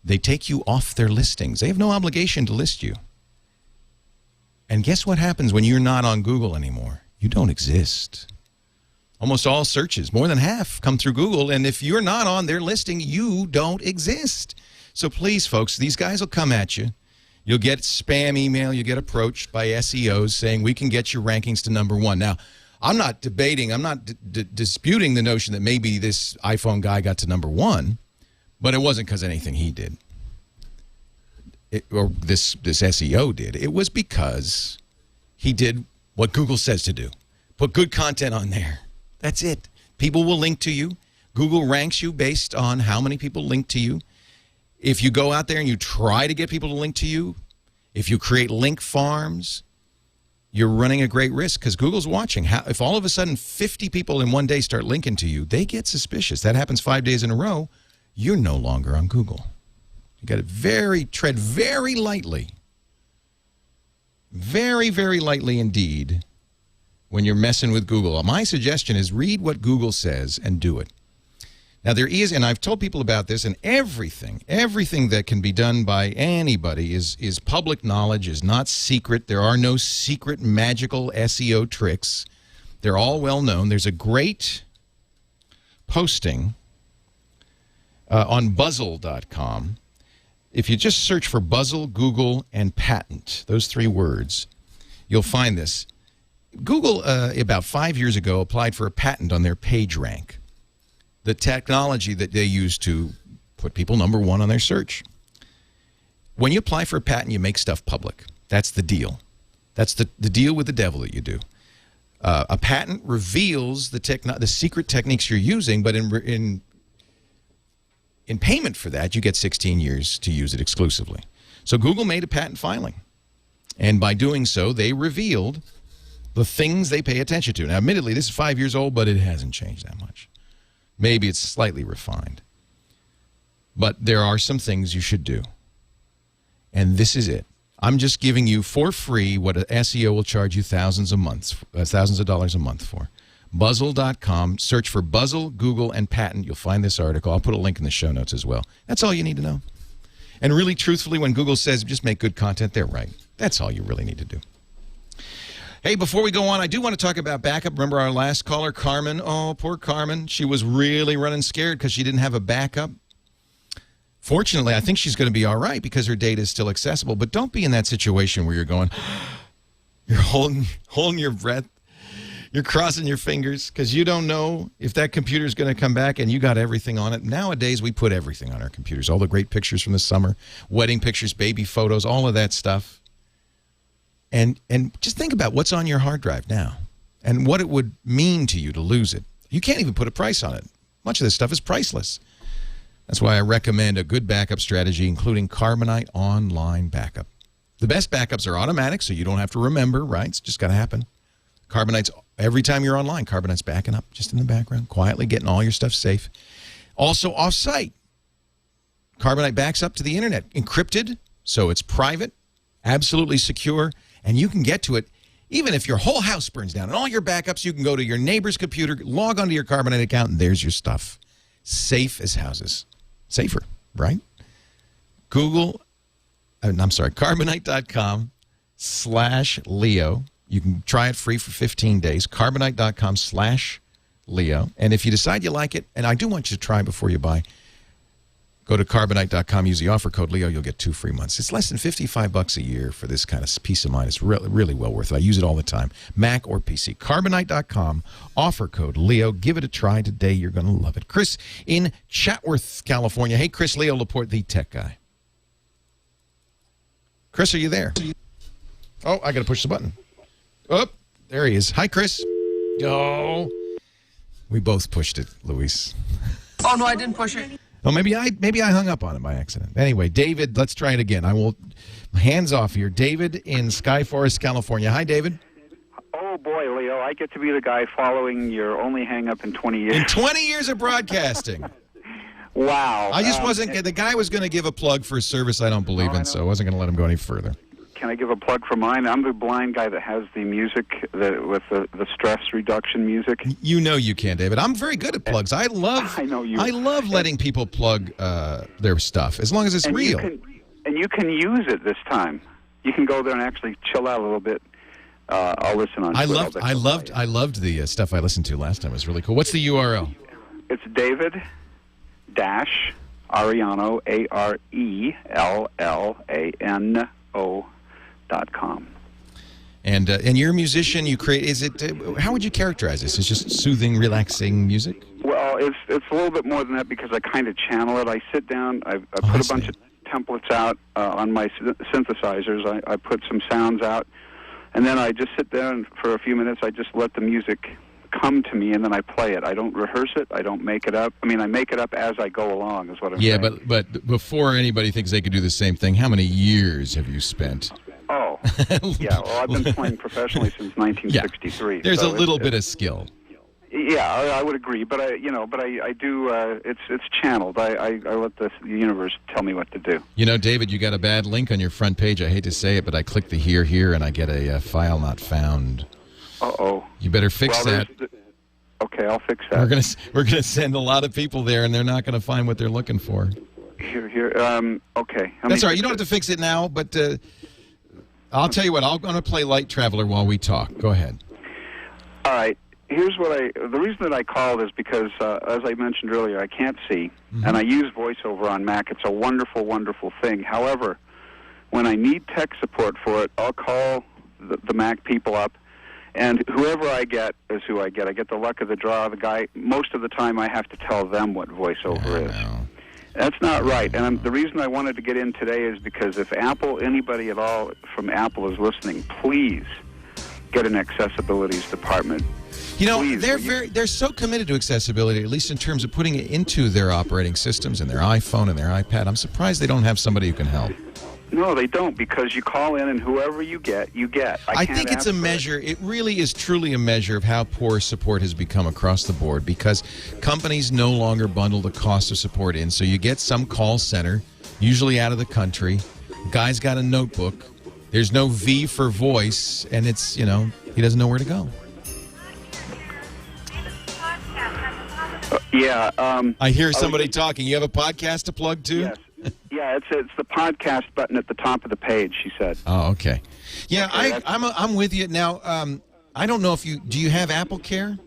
They take you off their listings. They have no obligation to list you. And guess what happens when you're not on Google anymore? You don't exist. Almost all searches, more than half, come through Google. And if you're not on their listing, you don't exist. So please, folks, these guys will come at you. You'll get spam email. You'll get approached by SEOs saying, we can get your rankings to number 1. Now, I'm not debating, I'm not disputing the notion that maybe this iPhone guy got to number 1, but it wasn't because of anything he did. Or this SEO did. It was because he did what Google says to do. Put good content on there. That's it. People will link to you. Google ranks you based on how many people link to you. If you go out there and you try to get people to link to you, if you create link farms, you're running a great risk because Google's watching. If all of a sudden 50 people in one day start linking to you, they get suspicious. That happens 5 days in a row. You're no longer on Google. You got to tread very lightly. Very, very lightly indeed when you're messing with Google. My suggestion is read what Google says and do it. Now, there is, and I've told people about this, and everything that can be done by anybody is public knowledge, is not secret. There are no secret magical SEO tricks. They're all well known. There's a great posting on Buzzle.com. If you just search for Buzzle, Google, and patent, those 3 words, you'll find this. Google, about 5 years ago, applied for a patent on their PageRank, the technology that they use to put people number 1 on their search. When you apply for a patent, you make stuff public. That's the deal. That's the deal with the devil that you do. A patent reveals the secret techniques you're using, but in payment for that, you get 16 years to use it exclusively. So Google made a patent filing. And by doing so, they revealed the things they pay attention to. Now, admittedly, this is 5 years old, but it hasn't changed that much. Maybe it's slightly refined. But there are some things you should do. And this is it. I'm just giving you for free what an SEO will charge you thousands of dollars a month for. Buzzle.com. Search for Buzzle, Google, and patent. You'll find this article. I'll put a link in the show notes as well. That's all you need to know. And really, truthfully, when Google says just make good content, they're right. That's all you really need to do. Hey, before we go on, I do want to talk about backup. Remember our last caller, Carmen? Oh, poor Carmen. She was really running scared because she didn't have a backup. Fortunately, I think she's going to be all right because her data is still accessible. But don't be in that situation where you're going, you're holding your breath. You're crossing your fingers because you don't know if that computer is going to come back and you got everything on it. Nowadays, we put everything on our computers. All the great pictures from the summer, wedding pictures, baby photos, all of that stuff. And just think about what's on your hard drive now and what it would mean to you to lose it. You can't even put a price on it. Much of this stuff is priceless. That's why I recommend a good backup strategy, including Carbonite Online Backup. The best backups are automatic, so you don't have to remember, right? It's just got to happen. Carbonite's, every time you're online, Carbonite's backing up just in the background, quietly getting all your stuff safe. Also off-site. Carbonite backs up to the internet, encrypted, so it's private, absolutely secure, and you can get to it. Even if your whole house burns down and all your backups, you can go to your neighbor's computer, log onto your Carbonite account, and there's your stuff. Safe as houses. Safer, right? Carbonite.com/Leo. You can try it free for 15 days. Carbonite.com/Leo. And if you decide you like it, and I do want you to try before you buy, go to Carbonite.com, use the offer code Leo, you'll get 2 free months. It's less than $55 a year for this kind of peace of mind. It's really well worth it. I use it all the time, Mac or PC. Carbonite.com, offer code Leo. Give it a try today. You're going to love it. Chris in Chatworth, California. Hey, Chris, Leo Laporte, the tech guy. Chris, are you there? Oh, I got to push the button. Oh, there he is. Hi, Chris. Oh, we both pushed it, Luis. Oh, no, I didn't push it. Oh, maybe I hung up on it by accident. Anyway, David, let's try it again. I will, hands off here. David in Sky Forest, California. Hi, David. Oh, boy, Leo, I get to be the guy following your only hang-up in 20 years. In 20 years of broadcasting. Wow. I just wasn't, the guy was going to give a plug for a service I don't believe in, so I wasn't going to let him go any further. Can I give a plug for mine? I'm the blind guy that has the music, with the stress reduction music. You know you can, David. I'm very good at plugs. I love letting people plug their stuff, as long as it's real. You can use it this time. You can go there and actually chill out a little bit. I'll listen on Twitter. I loved the stuff I listened to last time. It was really cool. What's the URL? It's David-Arellano, ARELLANO.com. And you're a musician. You create. Is it? How would you characterize this? It's just soothing, relaxing music. Well, it's a little bit more than that because I kind of channel it. I sit down. I put a bunch of templates out on my synthesizers. I put some sounds out, and then I just sit there and for a few minutes I just let the music come to me, and then I play it. I don't rehearse it. I don't make it up. I mean, I make it up as I go along. Is what I'm saying. Yeah, but before anybody thinks they could do the same thing, how many years have you spent? Oh, yeah. Well, I've been playing professionally since 1963. Yeah, there's a little bit of skill. Yeah, I would agree, but I do. It's channeled. I let the universe tell me what to do. You know, David, you got a bad link on your front page. I hate to say it, but I click the here, and I get a file not found. Uh-oh. You better fix that. Okay, I'll fix that. We're gonna send a lot of people there, and they're not gonna find what they're looking for. Here. Okay. That's all right. You don't have to fix it now, but I'll tell you what. I'm gonna play Light Traveler while we talk. Go ahead. All right. Here's what the reason that I called is because, as I mentioned earlier, I can't see, and I use VoiceOver on Mac. It's a wonderful, wonderful thing. However, when I need tech support for it, I'll call the Mac people up, and whoever I get is who I get. I get the luck of the draw. The guy, most of the time, I have to tell them what VoiceOver is. That's not right. And the reason I wanted to get in today is because if anybody at all from Apple is listening, please get an accessibilities department. You know, they're so committed to accessibility, at least in terms of putting it into their operating systems and their iPhone and their iPad. I'm surprised they don't have somebody who can help. No, they don't, because you call in and whoever you get, you get. I think it's a measure. It really is truly a measure of how poor support has become across the board, because companies no longer bundle the cost of support in. So you get some call center, usually out of the country. Guy's got a notebook. There's no V for voice, and it's, he doesn't know where to go. I hear somebody talking. You have a podcast to plug to? Yes. Yeah, it's the podcast button at the top of the page, she said. Oh, okay. Yeah, okay, I'm with you. Now, I don't know if do you have Apple Care?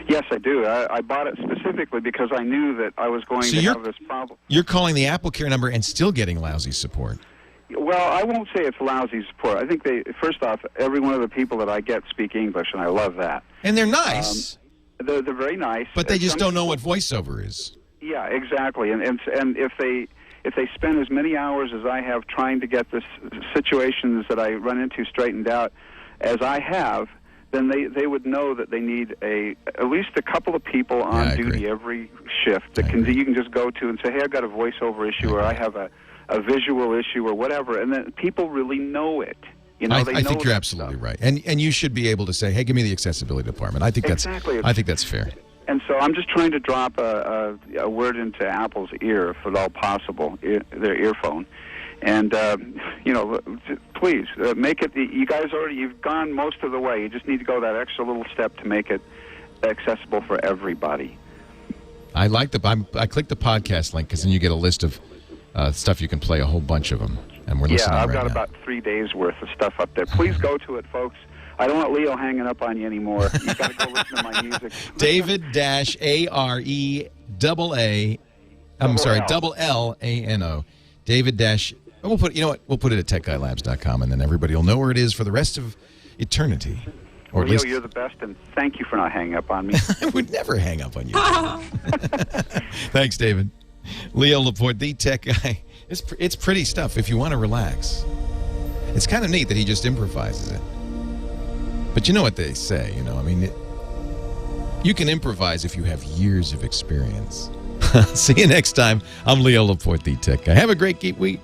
Yes, I do. I bought it specifically because I knew that I was going to have this problem. You're calling the Apple Care number and still getting lousy support. Well, I won't say it's lousy support. I think first off, every one of the people that I get speak English, and I love that. And they're nice. They're very nice. But they just don't know what VoiceOver is. Yeah, exactly. And if they spend as many hours as I have trying to get this situations that I run into straightened out as I have, then they would know that they need at least a couple of people on duty every shift that you can just go to and say, hey, I've got a voiceover issue, or I have a visual issue, or whatever, and then people really know it. You know, I think you're absolutely right, and you should be able to say, hey, give me the accessibility department. I think that's fair. And so I'm just trying to drop a word into Apple's ear, if at all possible, their earphone. And, please, make it, you guys you've gone most of the way. You just need to go that extra little step to make it accessible for everybody. I click the podcast link because then you get a list of stuff you can play, a whole bunch of them. And we're listening I've right got now. about 3 days worth of stuff up there. Please go to it, folks. I don't want Leo hanging up on you anymore. You got to go listen to my music. David-ARE-double-L-A-N-O. David- we'll put it at techguylabs.com, and then everybody will know where it is for the rest of eternity. Or Leo, you're the best, and thank you for not hanging up on me. I would never hang up on you. Thanks, David. Leo Laporte, the tech guy. It's pretty stuff if you want to relax. It's kind of neat that he just improvises it. But you know what they say, you can improvise if you have years of experience. See you next time. I'm Leo Laporte, the tech guy. Have a great geek week.